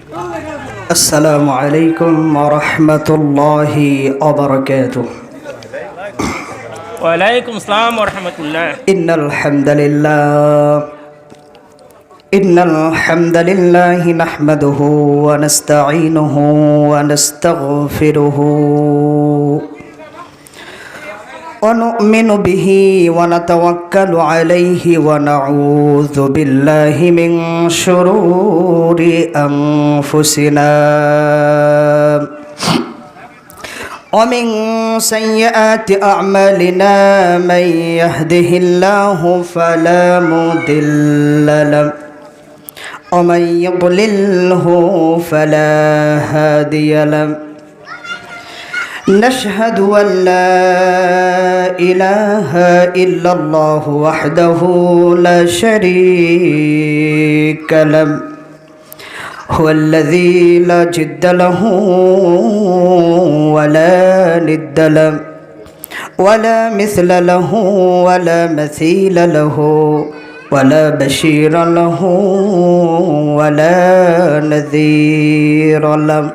السلام عليكم ورحمة الله وبركاته. وعليكم السلام ورحمة الله. إن الحمد لله نحمده ونستعينه ونستغفره ونؤمن به ونتوكل عليه ونعوذ بالله من شرور أنفسنا ومن سيئات أعمالنا من يهده الله فلا مضل له ومن يضلله فلا هادي له نشهد أن لا إله إلا الله وحده لا شريك له هو الذي لا جد له ولا ند له ولا مثل له ولا مثيل له ولا بشير له ولا نذير له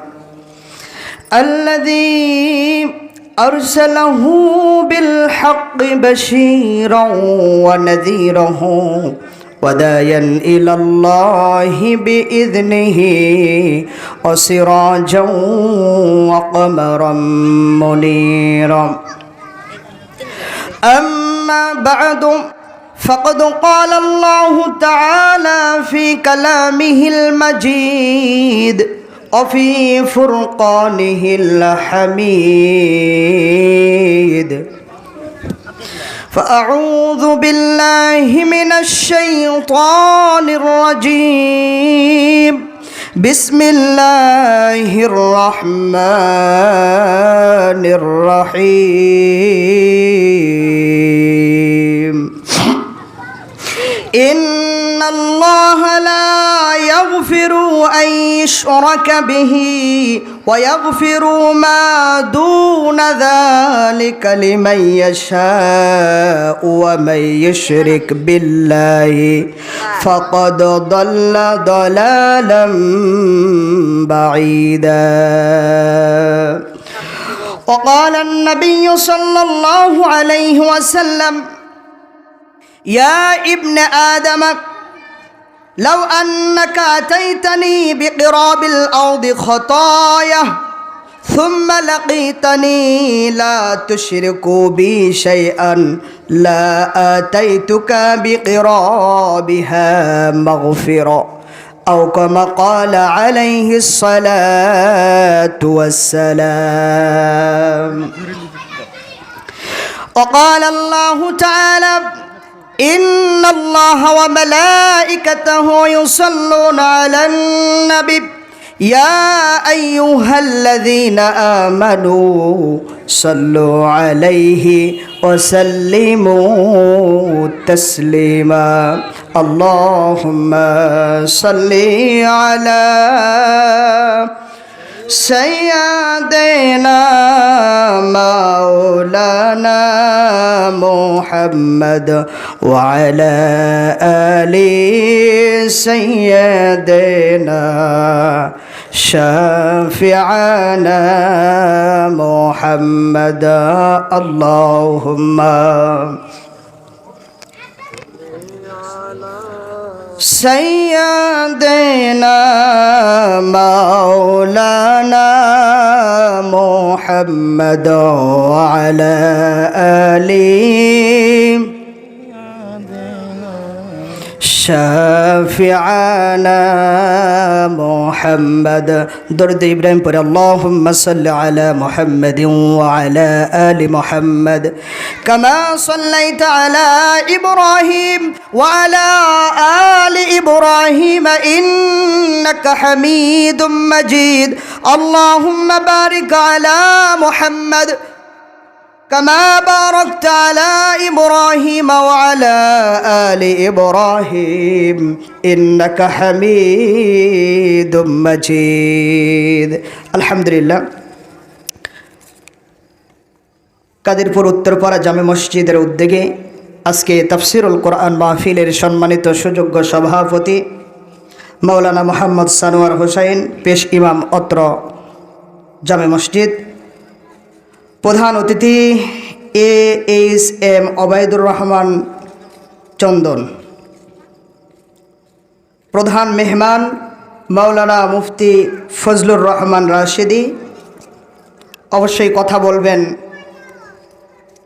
الذي أرسله بالحق بشيرا ونذيره وداعيا إلى الله بإذنه وسراجا وقمرا منيرا أما بعد فقد قال الله تعالى في كلامه المجيد وفي فرقانه الحميد فأعوذ بالله من الشيطان الرجيم بسم الله الرحمن الرحيم إن الله لا يغفر أن يشرك به ويغفر ما دون ذلك لمن يشاء ومن يشرك بالله فقد ضل ضلالا بعيدا. وقال النبي صلى الله عليه وسلم يا ابن آدم لو أنك أتيتني بقراب الأرض خطايا ثم لقيتني لا تشرك بي شيئا لا آتيتك بقرابها مغفرا أو كما قال عليه الصلاة والسلام. وقال الله تعالى إن الله وملائكته يصلون على النبي يا أيها الذين آمنوا صلوا عليه وسلموا تسليما. اللهم صل على سيدنا مولانا محمد وعلى آل سيدنا شافعنا محمد. اللهم سيدنا مولانا محمد وعلى آله شافعنا محمد. درود إبراهيم پر اللهم صل على محمد وعلى آل محمد كما صليت على إبراهيم وعلى آل إبراهيم إنك حميد مجيد. اللهم بارك على محمد كما باركت على إبراهيم وعلى آل إبراهيم إنك حميد مجيد. الحمد لله. কাদিরপুর উত্তরপাড়া জামে মসজিদের উদ্যোগে আজকে তাফসিরুল কোরআন মাহফিলের সম্মানিত সুযোগ্য সভাপতি মাওলানা মোহাম্মদ সানোয়ার হোসাইন পেশ ইমাম অত্র জামে মসজিদ। প্রধান অতিথি AHM ওবায়দুর রহমান চন্দন। প্রধান মেহমান মাওলানা মুফতি ফজলুর রহমান রাশেদি। অবশ্যই কথা বলবেন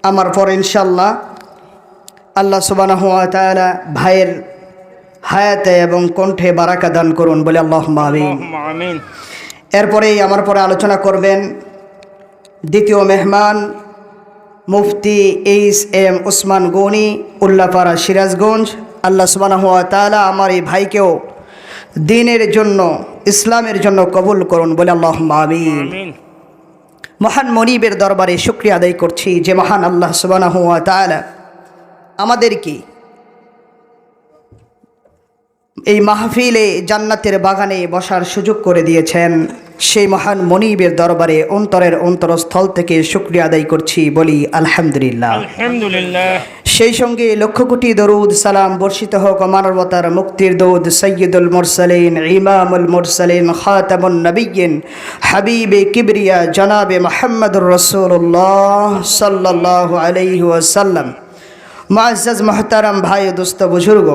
আমার পর ইনশাল্লাহ। আল্লাহ সুবহানাহু ওয়া তাআলা ভাইয়ের হায়াতে এবং কণ্ঠে বারাকা দান করুন বলে আল্লাহুম্মা আমিন। আমিন। এরপরেই আমার পরে আলোচনা করবেন দ্বিতীয় মেহমান মুফতি HM ওসমান গনি, উল্লাপাড়া, সিরাজগঞ্জ। আল্লাহ সুবহানাহু ওয়া তাআলা আমার এই ভাইকেও দ্বীনের জন্য, ইসলামের জন্য কবুল করুন বলে আল্লাহুম্মা আমিন। আমিন। মহান মনিবের দরবারে শুকরিয়া আদায় করছি যে মহান আল্লাহ সুবহানাহু ওয়া তাআলা আমাদেরকে এই মাহফিলে জান্নাতের বাগানে বসার সুযোগ করে দিয়েছেন। সেই মহান মনিবের দরবারে অন্তরের অন্তরস্থল থেকে শুকরিয়া আদায় করছি, বলি আলহামদুলিল্লাহ। আলহামদুলিল্লাহ। সেই সঙ্গে লক্ষ কোটি দরুদ সালাম বর্ষিত হোক মানবতার মুক্তির দূত সাইয়্যিদুল মুরসালিন, ইমামুল মুরসালিন, খাতামুন নবিয়্যিন, হাবিবে কিবরিয়া জনাবে মুহাম্মদুর রাসূলুল্লাহ সাল্লাল্লাহু আলাইহি ওয়াসাল্লাম। মুআজ্জাজ মুহতারাম ভাই ও দোস্ত বুজুর্গ,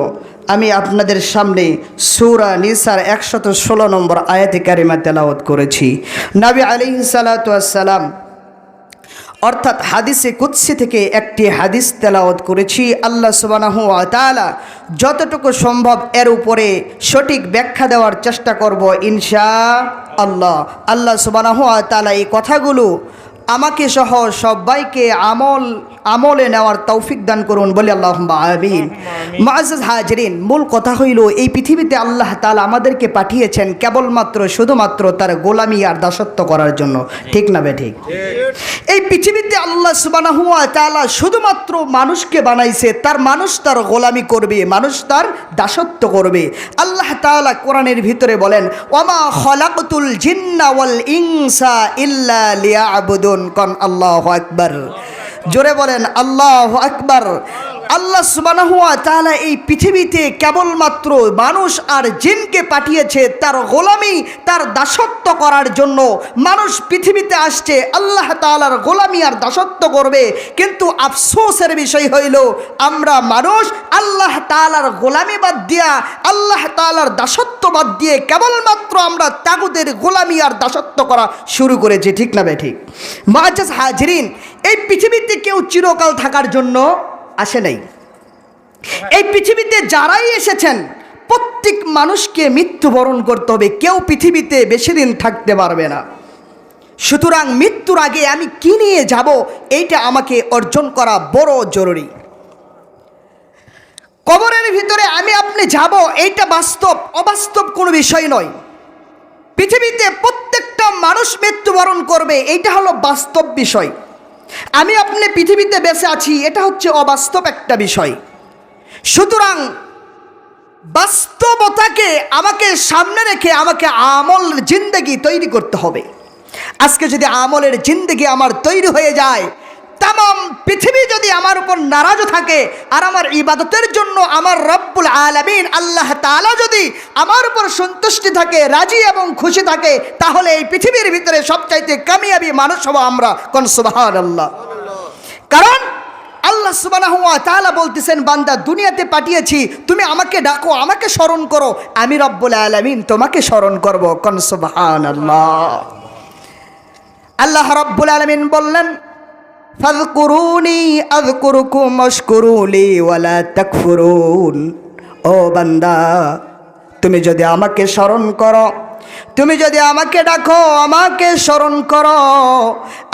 আমি আপনাদের সামনে সূরা নিসার 116 নম্বর আয়াতে কারিমা তেলাওয়াত করেছি। নবী আলাইহিস সালাতু ওয়াস সালাম অর্থাৎ হাদিসে কুদসি থেকে একটি হাদিস তেলাওয়াত করেছি। আল্লাহ সুবহানাহু ওয়া তাআলা যতটুকু সম্ভব এর উপরে সঠিক ব্যাখ্যা দেওয়ার চেষ্টা করব ইনশাআল্লাহ। আল্লাহ সুবহানাহু ওয়া তাআলা এই কথাগুলো আমাকে সহ সবাইকে আমলে নেওয়ার তৌফিক দান করুন বলে আল্লাহুম্মা আমিন। মুআজ্জাজ হাজিরিন, মূল কথা হইল এই পৃথিবীতে আল্লাহ তাআলা আমাদেরকে পাঠিয়েছেন কেবলমাত্র শুধুমাত্র তার গোলামি আর দাসত্ব করার জন্য, ঠিক না বেঠিক? এই পৃথিবীতে আল্লাহ সুবহানাহু ওয়া তাআলা শুধুমাত্র মানুষকে বানাইছে, মানুষ তার গোলামি করবে, মানুষ তার দাসত্ব করবে। আল্লাহ তাআলা কোরআনের ভিতরে বলেন, ওয়ামা খালাকতুল জিন্না ওয়াল ইনসা ইল্লা লিয়াবুদুন। কোন আল্লাহু আকবার, জোরে বলেন আল্লাহু আকবার। আল্লাহ সুবহানাহু ওয়া তাআলা এই পৃথিবীতে কেবলমাত্র মানুষ আর জিনকে পাঠিয়েছে তার গোলামি, তার দাসত্ব করার জন্য। মানুষ পৃথিবীতে আসছে আল্লাহ তাআলার গোলামি আর দাসত্ব করবে, কিন্তু আফসোসের বিষয় হইল আমরা মানুষ আল্লাহ তাআলার গোলামি বাদ দিয়া, আল্লাহ তাআলার দাসত্ব বাদ দিয়ে কেবলমাত্র আমরা তাগুতের গোলামি আর দাসত্ব করা শুরু করেছি, ঠিক না বেঠিক? মুআজ্জাজ হাজিরিন, এই পৃথিবীতে কেউ চিরকাল থাকার জন্য আসে নাই। এই পৃথিবীতে যারাই এসেছেন প্রত্যেক মানুষকে মৃত্যুবরণ করতে হবে, কেউ পৃথিবীতে বেশি দিন থাকতে পারবে না। সুতরাং মৃত্যুর আগে আমি কি নিয়ে যাব এইটা আমাকে অর্জন করা বড় জরুরি। কবরের ভিতরে আমি আপনি যাব এইটা বাস্তব, অবাস্তব কোনো বিষয় নয়। পৃথিবীতে প্রত্যেকটা মানুষ মৃত্যুবরণ করবে, এইটা হলো বাস্তব বিষয়। আমি আপনি পৃথিবীতে বেঁচে আছি, এটা হচ্ছে অবাস্তব একটা বিষয়। সুতরাং বাস্তবতাকে আমাকে সামনে রেখে আমাকে আমল জিন্দেগি তৈরি করতে হবে। আজকে যদি আমলের জিন্দেগি আমার তৈরি হয়ে যায়, তামাম পৃথিবী যদি আমার উপর নারাজ থাকে আর আমার ইবাদতের জন্য আমার রব্বুল আলামিন আল্লাহ তাআলা যদি আমার উপর সন্তুষ্টি থাকে, রাজি এবং খুশি থাকে, তাহলে এই পৃথিবীর ভিতরে সবচাইতে কামিয়াবি মানুষ হব আমরা। কোন সুবহানাল্লাহ। কারণ আল্লাহ সুবহানাহু ওয়া তাআলা বলতেছেন, বান্দা দুনিয়াতে পাঠিয়েছি, তুমি আমাকে ডাকো, আমাকে স্মরণ করো, আমি রব্বুল আলামিন তোমাকে স্মরণ করব। কোন সুবহানাল্লাহ। আল্লাহ রব্বুল আলামিন বললেন, ফাযকুরুনি আযকুরুকুম ওয়াশকুরুলি ওয়ালা তাকফুরুন। ও বান্দা, তুমি যদি আমাকে স্মরণ করো, তুমি যদি আমাকে ডাকো, আমাকে স্মরণ করো,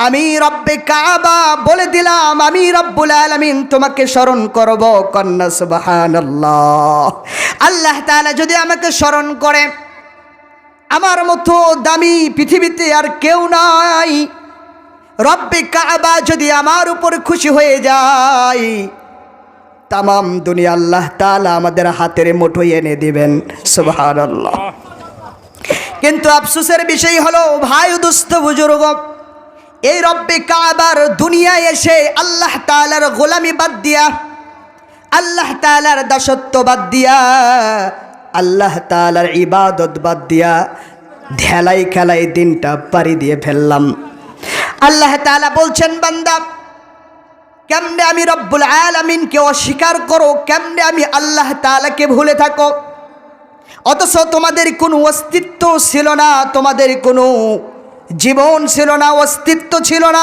আমি রব্বে কাবা বলে দিলাম, আমি রব্বুল আলামিন তোমাকে স্মরণ করব। কন্না সুবহানাল্লাহ। আল্লাহ তাআলা যদি আমাকে স্মরণ করে, আমার মতো দামি পৃথিবীতে আর কেউ নাই। রব্বে কাবা যদি আমার উপর খুশি হয়ে যায়, তামাম দুনিয়া আল্লাহ তাআলা আমাদের হাতের মুঠোয় এনে দিবেন। সুবহানাল্লাহ। কিন্তু আফসোসের বিষয় হলো ভাই ও দোস্ত বুজুর্গ, এই রব্বে কাবার দুনিয়ায় এসে আল্লাহ তাআলার গোলামি বাদ দিয়া, আল্লাহ তাআলার দাসত্ব বাদ দিয়া আল্লাহ তাআলার ইবাদত বাদ দিয়া ঢেলাই খেলাই দিনটা পাড়ি দিয়ে ফেললাম। আল্লাহ তাআলা বলছেন, বান্দা কেমনে আমি রব্বুল আলামিনকে অস্বীকার করো, কেমনে আমি আল্লাহ তাআলাকে ভুলে থাকো, অথচ তোমাদের কোনো অস্তিত্ব ছিল না, তোমাদের কোনো জীবন ছিল না, অস্তিত্ব ছিল না।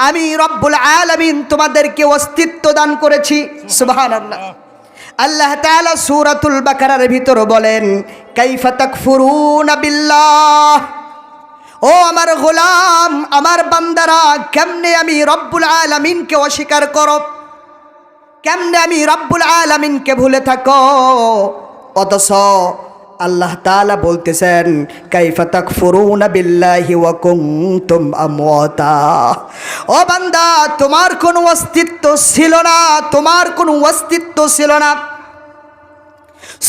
আমি রব্বুল আলামিন তোমাদেরকে অস্তিত্ব দান করেছি। সুবহানাল্লাহ। আল্লাহ তাআলা সূরাতুল বাকারার ভিতর বলেন, কাইফা তাকফুরুনা বিল্লাহ, ও আমার গোলাম, আমার বান্দারা, কেমনে আমি রব্বুল আলামিনকে অস্বীকার করো, কেমনে আমি রব্বুল আলামিনকে ভুলে থাকো। অথচ আল্লাহ তাআলা বলতেছেন, কাইফা তাকফুরুনা বিল্লাহি ওয়া কুনতুম আমওয়াতা, ও বান্দা তোমার কোনো অস্তিত্ব ছিল না, তোমার কোনো অস্তিত্ব ছিল না।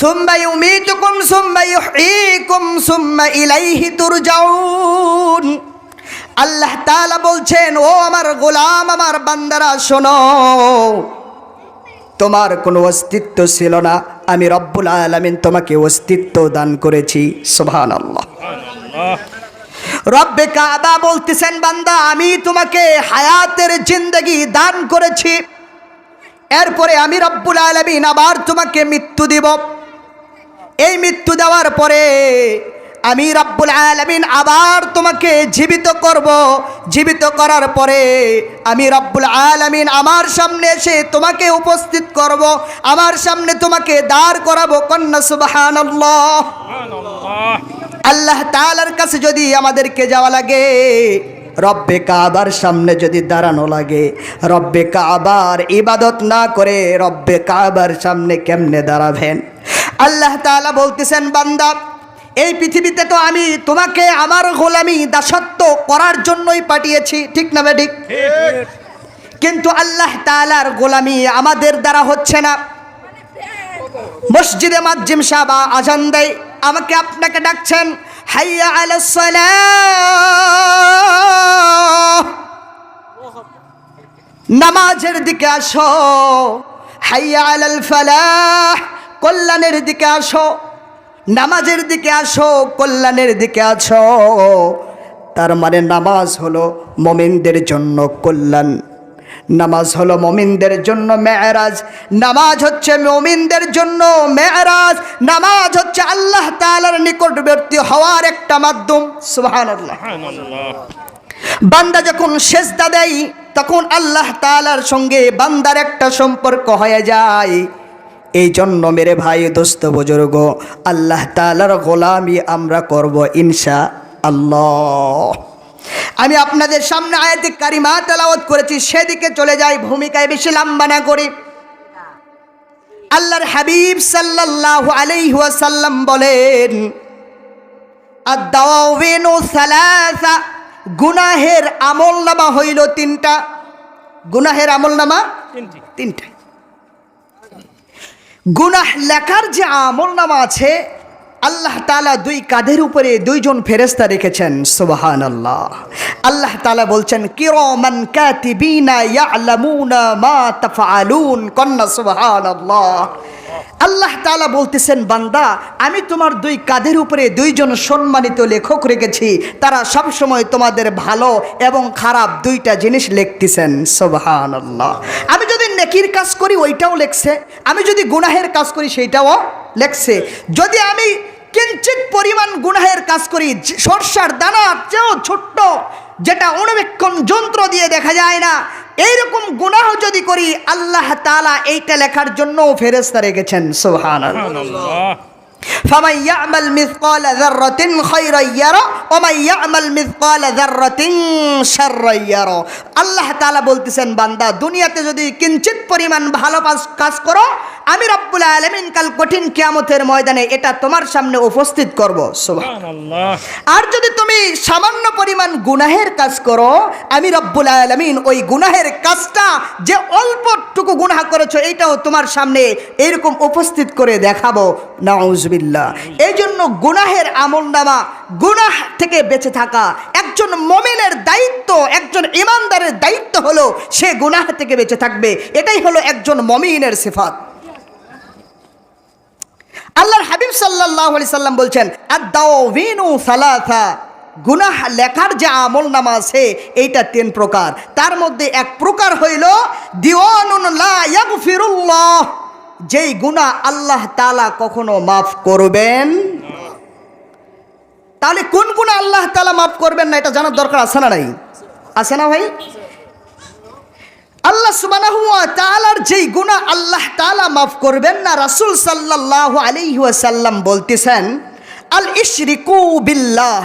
সুম্মা ইউমীতুকুম সুম্মা ইউহয়ীকুম সুম্মা ইলাইহি তুরজাউন। আল্লাহ তাআলা বলছেন, ও আমার গোলাম, আমার বান্দারা শোনো, তোমার কোনো অস্তিত্ব ছিল না, আমি রব্বুল আলামিন তোমাকে অস্তিত্ব দান করেছি। সুবহানাল্লাহ। রব্বে কাবা বলতেছেন, বান্দা আমি তোমাকে হায়াতের জিন্দেগি দান করেছি, এরপরে আমি রব্বুল আলামিন আবার তোমাকে মৃত্যু দিব। এই মৃত্যু দেওয়ার পরে আমি রব্বুল আলামিন আবার তোমাকে জীবিত করব। জীবিত করার পরে আমি রব্বুল আলামিন আমার সামনে এসে তোমাকে উপস্থিত করব, আমার সামনে তোমাকে দাঁড় করাবো। কন্যা সুবহানাল্লাহ। আল্লাহ তাআলার কাছে যদি আমাদেরকে যাওয়া লাগে, রব্বে কাবার সামনে যদি দাঁড়ানো লাগে, রব্বে কাবার ইবাদত না করে রব্বে কাবার সামনে কেমনে দাঁড়াবেন? আল্লাহ তাআলা বলতেছেন, বান্দা এই পৃথিবীতে তো আমি তোমাকে আমার গোলামি দাসত্ব করার জন্যই পাঠিয়েছি, ঠিক না বেঠিক? কিন্তু আল্লাহ তাআলার গোলামি আমাদের দ্বারা হচ্ছে না। মসজিদে মুয়াজ্জিম সাহেব আজান দেয়, আমাকে আপনাকে ডাকছেন, হাইয়া আলাস সালাহ, নামাজের দিকে আসো, হাইয়া আলাল ফালাহ, কল্যাণের দিকে আসো, নামাজের দিকে আসো, কল্যাণের দিকে আসো। তার মানে নামাজ হলো মুমিনদের জন্য কল্যাণ, নামাজ হলো মুমিনদের জন্য মেরাজ, নামাজ হচ্ছে মুমিনদের জন্য মেরাজ, নামাজ হচ্ছে আল্লাহ তাআলার নিকটবর্তী হওয়ার একটা মাধ্যম। সুবহানাল্লাহ। বান্দা যখন সেজদা দেয় তখন আল্লাহ তাআলার সঙ্গে বান্দার একটা সম্পর্ক হয়ে যায়। এই জন্য মেরে ভাই, দোস্ত, বুজুর্গ, আল্লাহ তাআলার গোলামি আমরা করব ইনশাআল্লাহ। আমি আপনাদের সামনে আয়াতে কারিমা তেলাওয়াত করেছি, সেদিকে চলে যাই, ভূমিকায় বেশি লম্বা না করি। আল্লাহর হাবিব সাল্লাল্লাহু আলাইহি ওয়াসাল্লাম বলেন, আদ-দাওয়াবিনু সালাসা, গুনাহের আমলনামা হইল তিনটা। গুনাহের আমলনামা তিনটা। গুনাহ লেখার যে আমলনামা আছে, আল্লাহ তাআলা দুই কাঁধের উপরে দুইজন ফেরেশতা রেখেছেন। সুবহানাল্লাহ। আল্লাহ তাআলা বলছেন, কিরামান কাতিবিনা ইয়ালামুনা মা তাফআলুন। কন্না সুবহানাল্লাহ। আল্লাহ তাআলা বলতেছেন, বান্দা আমি তোমার দুই কাঁধের উপরে দুইজন সম্মানিত লেখক রেখেছি, তারা সব সময় তোমাদের ভালো এবং খারাপ দুইটা জিনিস লিখতেছেন। সুবহানাল্লাহ। আমি যদি নেকির কাজ করি ওইটাও লেখছে, আমি যদি গুনাহের কাজ করি সেইটাও লেখছে। যদি আমি কিঞ্চিত পরিমাণ গুনাহের কাজ করি, সরষার দানার চেয়েও ছোট্ট, যেটা অনুবীক্ষণ যন্ত্র দিয়ে দেখা যায় না, এইরকম গুনাহ যদি করি, আল্লাহ তাআলা এইটা লেখার জন্য ফেরেশতা রেখেছেন। সুবহানাল্লাহ। ফামান ইয়ামাল মিসকালা যাররাতিন খায়রান ইয়ারা ওয়া মান ইয়ামাল মিসকালা যাররাতিন শাররান ইয়ারা। আল্লাহ তাআলা বলতেছেন, বান্দা দুনিয়াতে যদি কিঞ্চিত পরিমাণ ভালো কাজ করো, আমি রব্বুল আলামিন কাল কঠিন কিয়ামতের ময়দানে এটা তোমার সামনে উপস্থিত করব। সুবহানাল্লাহ। আর যদি তুমি সামান্য পরিমাণ গুনাহের কাজ করো, আমি রব্বুল আলামিন ওই গুনাহের কাজটা, যে অল্পটুকু গুনাহ করেছো, এইটাও তোমার সামনে এরকম উপস্থিত করে দেখাবো। নাউজুবিল্লাহ। এই জন্য গুনাহের আমলনামা, গুনাহ থেকে বেঁচে থাকা একজন মুমিনের দায়িত্ব, একজন ঈমানদারের দায়িত্ব হলো সে গুনাহ থেকে বেঁচে থাকবে। এটাই হলো একজন মুমিনের সিফাত। আল্লাহর হাবিব সাল্লাল্লাহু আলাইহি সাল্লাম বলছেন আদ-দাওয়িনু সালাসা, গুনাহ লেখার যে আমল নামা আছে এইটা 3 প্রকার। তার মধ্যে এক প্রকার হইল দিওয়ানুন লা ইয়াগফিরুল্লাহ, যেই গুনাহ আল্লাহ তাআলা কখনো মাফ করবেন। তাহলে কোন গুনাহ আল্লাহ তাআলা মাফ করবেন না এটা জানার দরকার আছে না নাই? আছে না ভাই? আল্লাহ সুবহানাহু ওয়া তাআলার যেই গুনাহ আল্লাহ তাআলা মাফ করবেন না, রাসূল সাল্লাল্লাহু আলাইহি ওয়াসাল্লাম বলতেছেন আল ইশরিকু বিল্লাহ,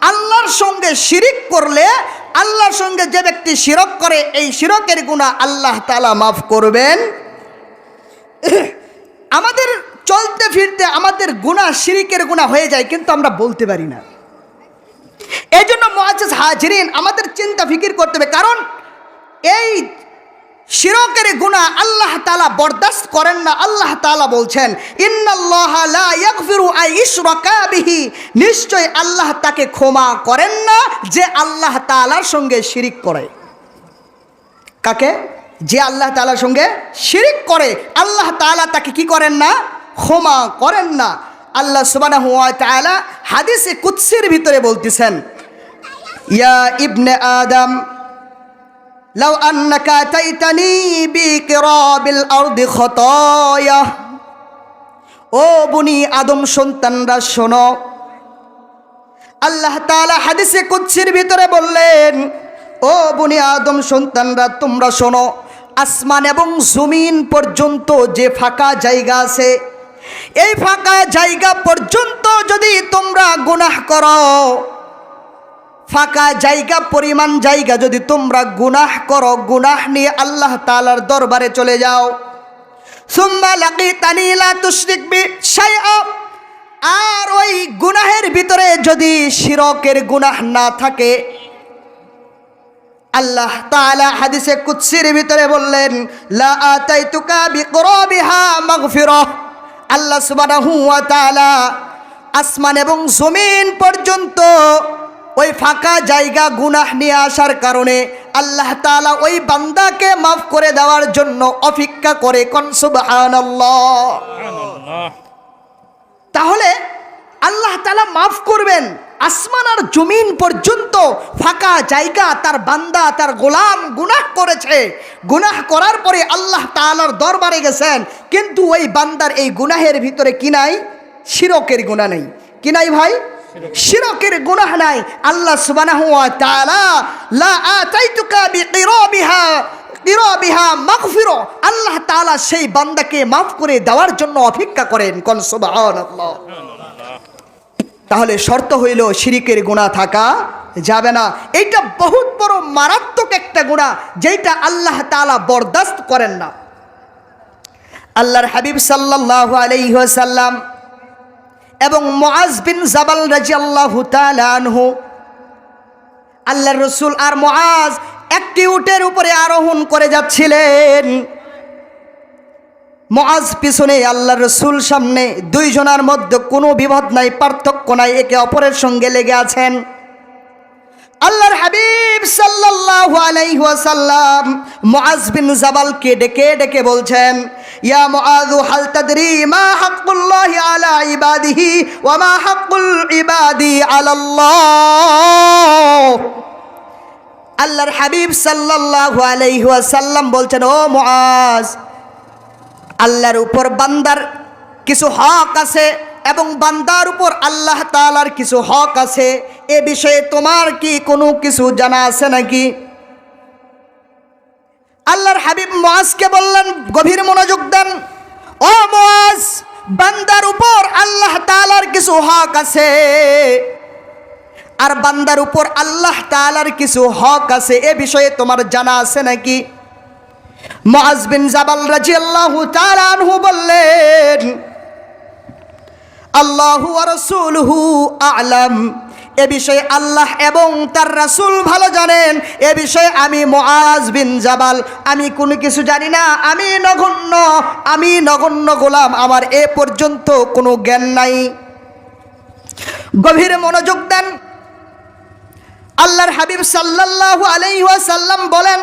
আল্লাহর সঙ্গে শিরিক করলে, আল্লাহর সঙ্গে যে ব্যক্তি শিরক করে এই শিরকের গুনাহ আল্লাহ তাআলা মাফ করবেন। আমাদের চলতে ফিরতে আমাদের গুনাহ শিরিকের গুনাহ হয়ে যায়, কিন্তু আমরা বলতে পারি না। এই জন্য মুআজ্জাজ হাজিরিন আমাদের চিন্তা ফিকির করতে হবে, কারণ এই শিরকের গুনাহ আল্লাহ তাআলা বরদাস্ত করেন না। আল্লাহ তাআলা বলছেন ইন্নাল্লাহা লা ইয়াগফিরু আন ইশরাকা বিহি, নিশ্চয় আল্লাহ তাকে ক্ষমা করেন না যে আল্লাহ তাআলার সঙ্গে শিরিক করে। কাকে? যে আল্লাহ তাআলার সঙ্গে শিরিক করে আল্লাহ তাআলা তাকে কি করেন না? ক্ষমা করেন না। আল্লাহ সুবহানাহু ওয়া তাআলা হাদিসে কুদসির ভিতরে বলতেছেন ইয়া ইবনে আদম লাউ আন্নাকা আতাইতানি বিকিরাবিল আরদি খতায়া, ও বনি আদম সন্তানরা শোনো, আল্লাহ তাআলা হাদিসে কুদসির ভিতরে বললেন ও বনি আদম সন্তানরা তোমরা শোনো, আসমান এবং জমিন পর্যন্ত যে ফাঁকা জায়গা আছে, এই ফাঁকা জায়গা পর্যন্ত যদি তোমরা গুনাহ করো, ফাঁকা জায়গা পরিমাণ জায়গা যদি তোমরা গুনাহ করো, গুনাহ নিয়ে আল্লাহ তাআলার দরবারে চলে যাও, সুম্মা লাকিতানি লা তুশরিক বি শাইআ, আর ওই গুনাহের ভিতরে যদি শিরকের গুনাহ না থাকে, আল্লাহ তাআলা হাদিসে কুদসির ভিতরে বললেন লা আতাইতুকা বিকরাবিহা মাগফিরাহ, আল্লাহ সুবহানাহু ওয়া তাআলা আসমান এবং জমিন পর্যন্ত ওই ফাঁকা জায়গা গুনাহ নিয়ে আসার কারণে আল্লাহ তাআলা ওই বান্দাকে মাফ করে দেওয়ার জন্য অপেক্ষা করে। কোন সুবহানাল্লাহ। তাহলে আল্লাহ তাআলা মাফ করবেন আসমান আর জমিন পর্যন্ত ফাঁকা জায়গা, তার বান্দা তার গোলাম গুনাহ করেছে, গুনাহ করার পরে আল্লাহ তাআলার দরবারে গেছেন, কিন্তু ওই বান্দার এই গুনাহের ভিতরে কি নাই? শিরকের গুনাহ নেই। কি নাই ভাই? শিরকের গুনাহ নাই। আল্লাহ সুবহানাহু ওয়া তাআলা লা আতাইতুকা বিকিরাবিহা মাগফিরা, আল্লাহ তাআলা সেই বান্দাকে মাফ করে দেওয়ার জন্য অপেক্ষা করেন। কোন সুবহানাল্লাহ। তাহলে শর্ত হইল শিরিকের গুনাহ থাকা যাবে না। এইটা বহুত বড় মারাত্মক একটা গুনাহ, যেটা আল্লাহ তাআলা বরদাস্ত করেন না। আল্লাহর হাবিব সাল্লাল্লাহু আলাইহি ওয়াসাল্লাম এবং মুআজ বিন জাবাল রাদিয়াল্লাহু তাআলা আনহু, আল্লাহর রাসূল আর মুআজ একটি উটের উপরে আরোহণ করে যাচ্ছিলেন। মুআজ পিছনে, আল্লাহর রাসূল সামনে, দুইজনের মধ্যে কোনো বিবাদ নাই, পার্থক্য নাই, একে অপরের সঙ্গে লেগে আছেন। আল্লাহর হাবিব সাল্লাল্লাহু আলাইহি ওয়াসাল্লাম মুআজ বিন জাবালকে ডেকে ডেকে বলছেন ইয়া মুআজ হাল তাদরি মা হাক্কুল্লাহি আলা ইবাদিহি ওয়া মা হাক্কুল ইবাদি আলাল্লাহ। আল্লাহর হাবিব সাল্লাল্লাহু আলাইহি ওয়াসাল্লাম বলছেন ও মুআজ, আল্লাহর উপর বান্দার কিছু হক আছে এবং বান্দার উপর আল্লাহ তাআলার কিছু হক আছে, এ বিষয়ে তোমার কি কোনো কিছু জানা আছে নাকি? আল্লাহর হাবিব মুআজকে বললেন, গভীর মনোযোগ দেন, ও মুআজ, বান্দার উপর আল্লাহ তাআলার কিছু হক আছে আর বান্দার উপর আল্লাহ তাআলার কিছু হক আছে, এ বিষয়ে তোমার জানা আছে নাকি? মুআজ বিন জাবাল রাদিয়াল্লাহু তাআলা আনহু বললেন আল্লাহু ওয়া রাসূলুহু আ'লাম, এ বিষয়ে আল্লাহ এবং তার রাসূল ভালো জানেন, এ বিষয়ে আমি মুআজ বিন জাবাল আমি কোনো কিছু জানি না, আমি নগণ্য গোলাম, আমার এ পর্যন্ত কোনো জ্ঞান নাই। গভীর মনোযোগ দেন। আল্লাহর হাবিব সাল্লাল্লাহু আলাইহি ওয়াসাল্লাম বলেন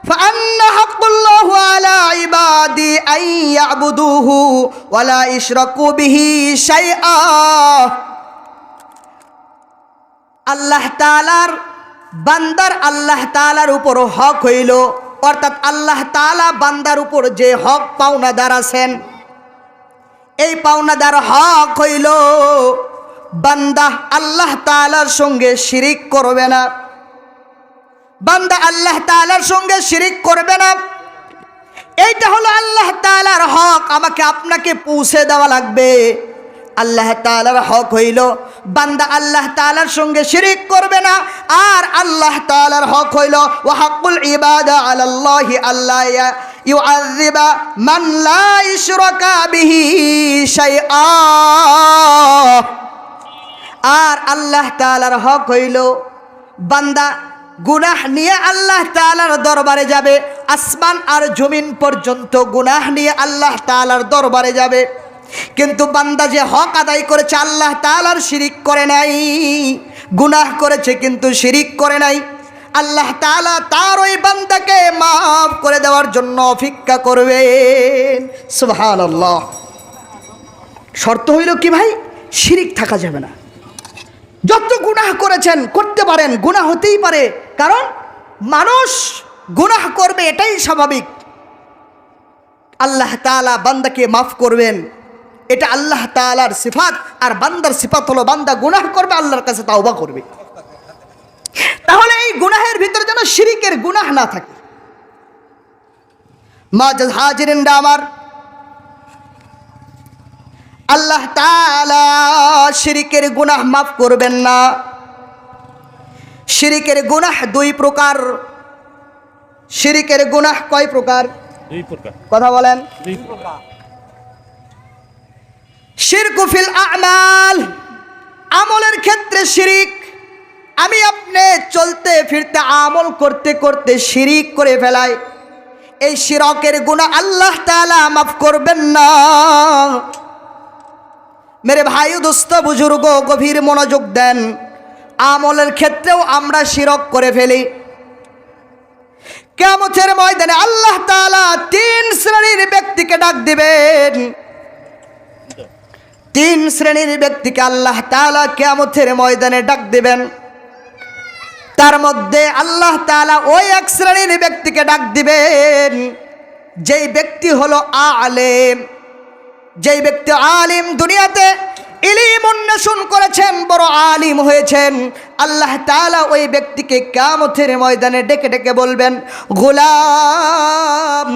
فأن حق الله على عبادي أن يعبدوه ولا يشركوا به شيئا। আল্লাহ তাআলার বান্দার আল্লাহ তাআলার উপর হক হইল, অর্থাৎ আল্লাহ তাআলা বান্দার উপর যে হক পাওনাদার আছেন, এই পাওনাদার হক হইল বান্দা আল্লাহ তাআলার সঙ্গে শিরিক করবে না। বান্দা আল্লাহ তাআলার সঙ্গে শিরিক করবে না, এইটা হলো আল্লাহ তাআলার হক। আমাকে আপনাকে পৌঁছে দেওয়া লাগবে। আল্লাহ তাআলার হক হইল বান্দা আল্লাহ তাআলার সঙ্গে শিরিক করবে না। আর আল্লাহ তাআলার হক হইল ওয়া হাক্কুল ইবাদা আলাল্লাহি আল্লা ইউআযিবা মান লা ইশরাকা বিহি শাইআ। আর আল্লাহ তাআলার হক হইল বান্দা গুনাহ নিয়ে আল্লাহ তাআলার দরবারে যাবে, আসমান আর জমিন পর্যন্ত গুনাহ নিয়ে আল্লাহ তাআলার দরবারে যাবে, কিন্তু বান্দা যে হক আদায় করেছে আল্লাহ তাআলার শিরিক করে নাই, গুনাহ করেছে কিন্তু শিরিক করে নাই, আল্লাহ তাআলা তার ওই বান্দাকে মাফ করে দেওয়ার জন্য অপেক্ষা করবেন। সুবহানাল্লাহ। শর্ত হইল কি ভাই? শিরিক থাকা যাবে না। যত গুনাহ করেছেন করতে পারেন, গুনাহ হতেই পারে, কারণ মানুষ গুনাহ করবে, এটাই স্বাভাবিক। আল্লাহ তাআলা বান্দাকে মাফ করবেন, এটা আল্লাহ তাআলার সিফাত। আর বান্দার সিফাত হলো বান্দা গুনাহ করবে, আল্লাহর কাছে তাওবা করবে। তাহলে এই গুনাহের ভিতরে যেন শিরিকের গুনাহ না থাকে। মুআজ্জাজ হাজিরিনরা আমার, আল্লাহ তাআলা শিরিকের গুনাহ মাফ করবেন না। শিরিকের গুনাহ দুই প্রকার। শিরিকের গুনাহ কয় প্রকার? দুই প্রকার। কথা বলেন। দুই প্রকার। শিরকু ফিল আমাল, আমলের ক্ষেত্রে শিরিক। আমি আপনি চলতে ফিরতে আমল করতে করতে শিরিক করে ফেলাই, এই শিরকের গুনাহ আল্লাহ তাআলা মাফ করবেন না। মেরে ভাই দোস্ত বুজুর্গ, গভীর মনোযোগ দেন। আমলের ক্ষেত্রেও আমরা শিরক করে ফেলি। কিয়ামতের ময়দানে আল্লাহ তাআলা তিন শ্রেণীর ব্যক্তিকে ডাক দিবেন। তিন শ্রেণীর ব্যক্তিকে আল্লাহ তাআলা কিয়ামতের ময়দানে ডাক দিবেন। তার মধ্যে আল্লাহ তাআলা ওই এক শ্রেণীর ব্যক্তিকে ডাক দিবেন যেই ব্যক্তি হলো আলেম। যেই ব্যক্তি আলিম, দুনিয়াতে ইলম অন্বেষণ করেছেন, বড় আলিম হয়েছেন, আল্লাহ তাআলা ওই ব্যক্তিকে কিয়ামতের ময়দানে ডেকে ডেকে বলবেন, গোলাম,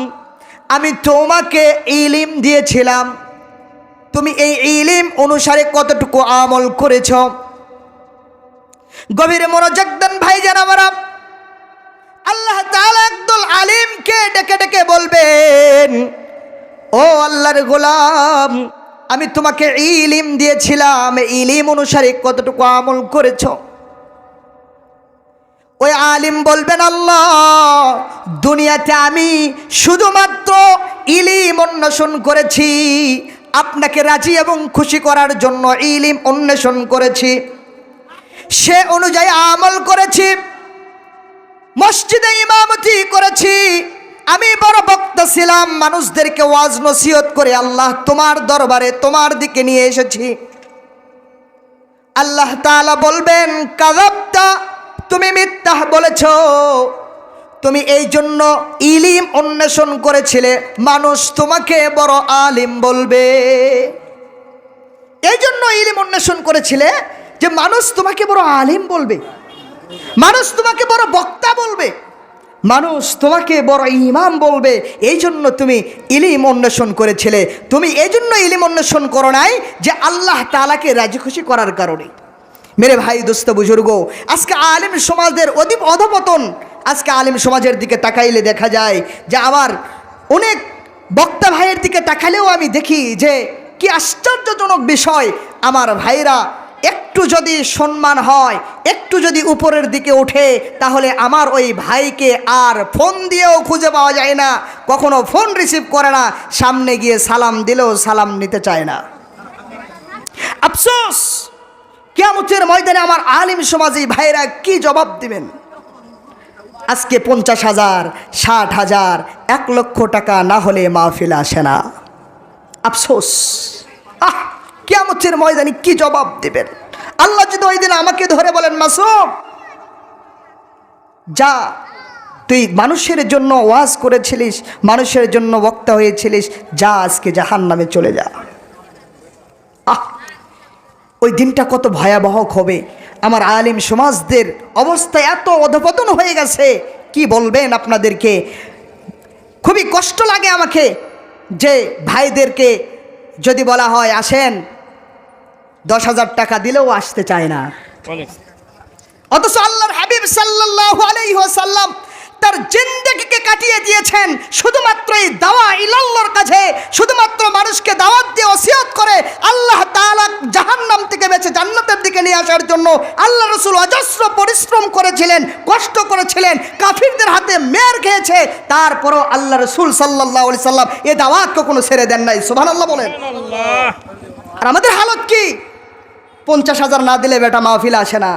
আমি তোমাকে ইলম দিয়েছিলাম, তুমি এই ইলম অনুসারে কতটুকু আমল করেছ? গভীর মনোযোগ দেন ভাইজান আমার। আল্লাহ তাআলা একদল আলিমকে ডেকে ডেকে বলবেন, ও আল্লাহর গোলাম, আমি তোমাকে ইলম দিয়েছিলাম, ইলম অনুসারে কতটুকু আমল করেছ? ওই আলিম বলবেন, আল্লাহ, দুনিয়াতে আমি শুধুমাত্র ইলম অন্বেষণ করেছি, আপনাকে রাজি এবং খুশি করার জন্য ইলম অন্বেষণ করেছি, সে অনুযায়ী আমল করেছি, মসজিদে ইমামতি করেছি, আমি বড় বক্তা ছিলাম, মানুষদেরকে ওয়াজ নসিহত করে আল্লাহ তোমার দরবারে তোমার দিকে নিয়ে এসেছি। আল্লাহ তাআলা বলবেন, কাযাবতা, তুমি মিথ্যা বলেছ, তুমি এই জন্য ইলম অন্বেষণ করেছিলে, মানুষ তোমাকে বড় আলিম বলবে। এই জন্য ইলম অন্বেষণ করেছিলে যে মানুষ তোমাকে বড় আলিম বলবে, মানুষ তোমাকে বড় বক্তা বলবে, মানুষ তোমাকে বড় ইমাম বলবে। এই জন্য তুমি ইলম অন্বেষণ করেছিলে। তুমি এই জন্য ইলম অন্বেষণ করো নাই যে আল্লাহ তাআলাকে রাজি খুশি করার কারণে। মেরে ভাই দোস্ত বুজুর্গ, আজকে আলিম সমাজের অধপতন। আজকে আলিম সমাজের দিকে তাকাইলে দেখা যায় যে আমার অনেক বক্তা ভাইয়ের দিকে তাকালেও আমি দেখি যে কি আশ্চর্যজনক বিষয়। আমার ভাইরা একটু যদি সম্মান হয়, একটু যদি উপরের দিকে ওঠে, তাহলে আমার ওই ভাইকে আর ফোন দিয়েও খুঁজে পাওয়া যায় না, কখনো ফোন রিসিভ করে না, সামনে গিয়ে সালাম দিলেও সালাম নিতে চায় না। আফসোস, কিয়ামতের ময়দানে আমার আলিম সমাজী ভাইরা কি জবাব দিবেন? আজকে 50,000, 60,000, 1,00,000 টাকা না হলে মাহফিল আসে না। আফসোস। কিয়ামতের ময়দানে কি জবাব দেবেন? আল্লাহ যদি ওই দিন আমাকে ধরে বলেন, মাসুম যা, তুই মানুষের জন্য ওয়াজ করেছিলিস, মানুষের জন্য বক্তা হয়েছিলিস, যা আজকে জাহান্নামে চলে যা। ওই দিনটা কত ভয়াবহ হবে। আমার আলিম সমাজদের অবস্থা এত অধপতন হয়ে গেছে, কি বলবেন আপনাদেরকে। খুবই কষ্ট লাগে আমাকে যে ভাইদেরকে যদি বলা হয় আসেন, 10,000 টাকা দিলেও আসতে চায় না। অথচ আল্লাহর হাবিব সাল্লাল্লাহু আলাইহি ওয়াসাল্লাম তার জিন্দেগিকে কাটিয়ে দিয়েছেন শুধুমাত্র এই দাওয়া ইলাল্লাহর কাছে, শুধুমাত্র মানুষকে দাওয়াত দিয়ে ওসিয়ত করে আল্লাহ তাআলা জাহান্নাম থেকে বেঁচে জান্নাতের দিকে নিয়ে আসার জন্য আল্লাহ রাসূল অজস্র পরিশ্রম করেছিলেন, কষ্ট করেছিলেন, কাফিরদের হাতে মের খেয়েছে। তারপরও আল্লাহ রাসূল সাল্লাল্লাহু আলাইহি সাল্লাম এই দাওয়াত কখনো ছেড়ে দেন নাই। সুবহানাল্লাহ বলেন। আর আমাদের হালত কি? 50,000 না দিলে বেটা মাহফিল আসে না।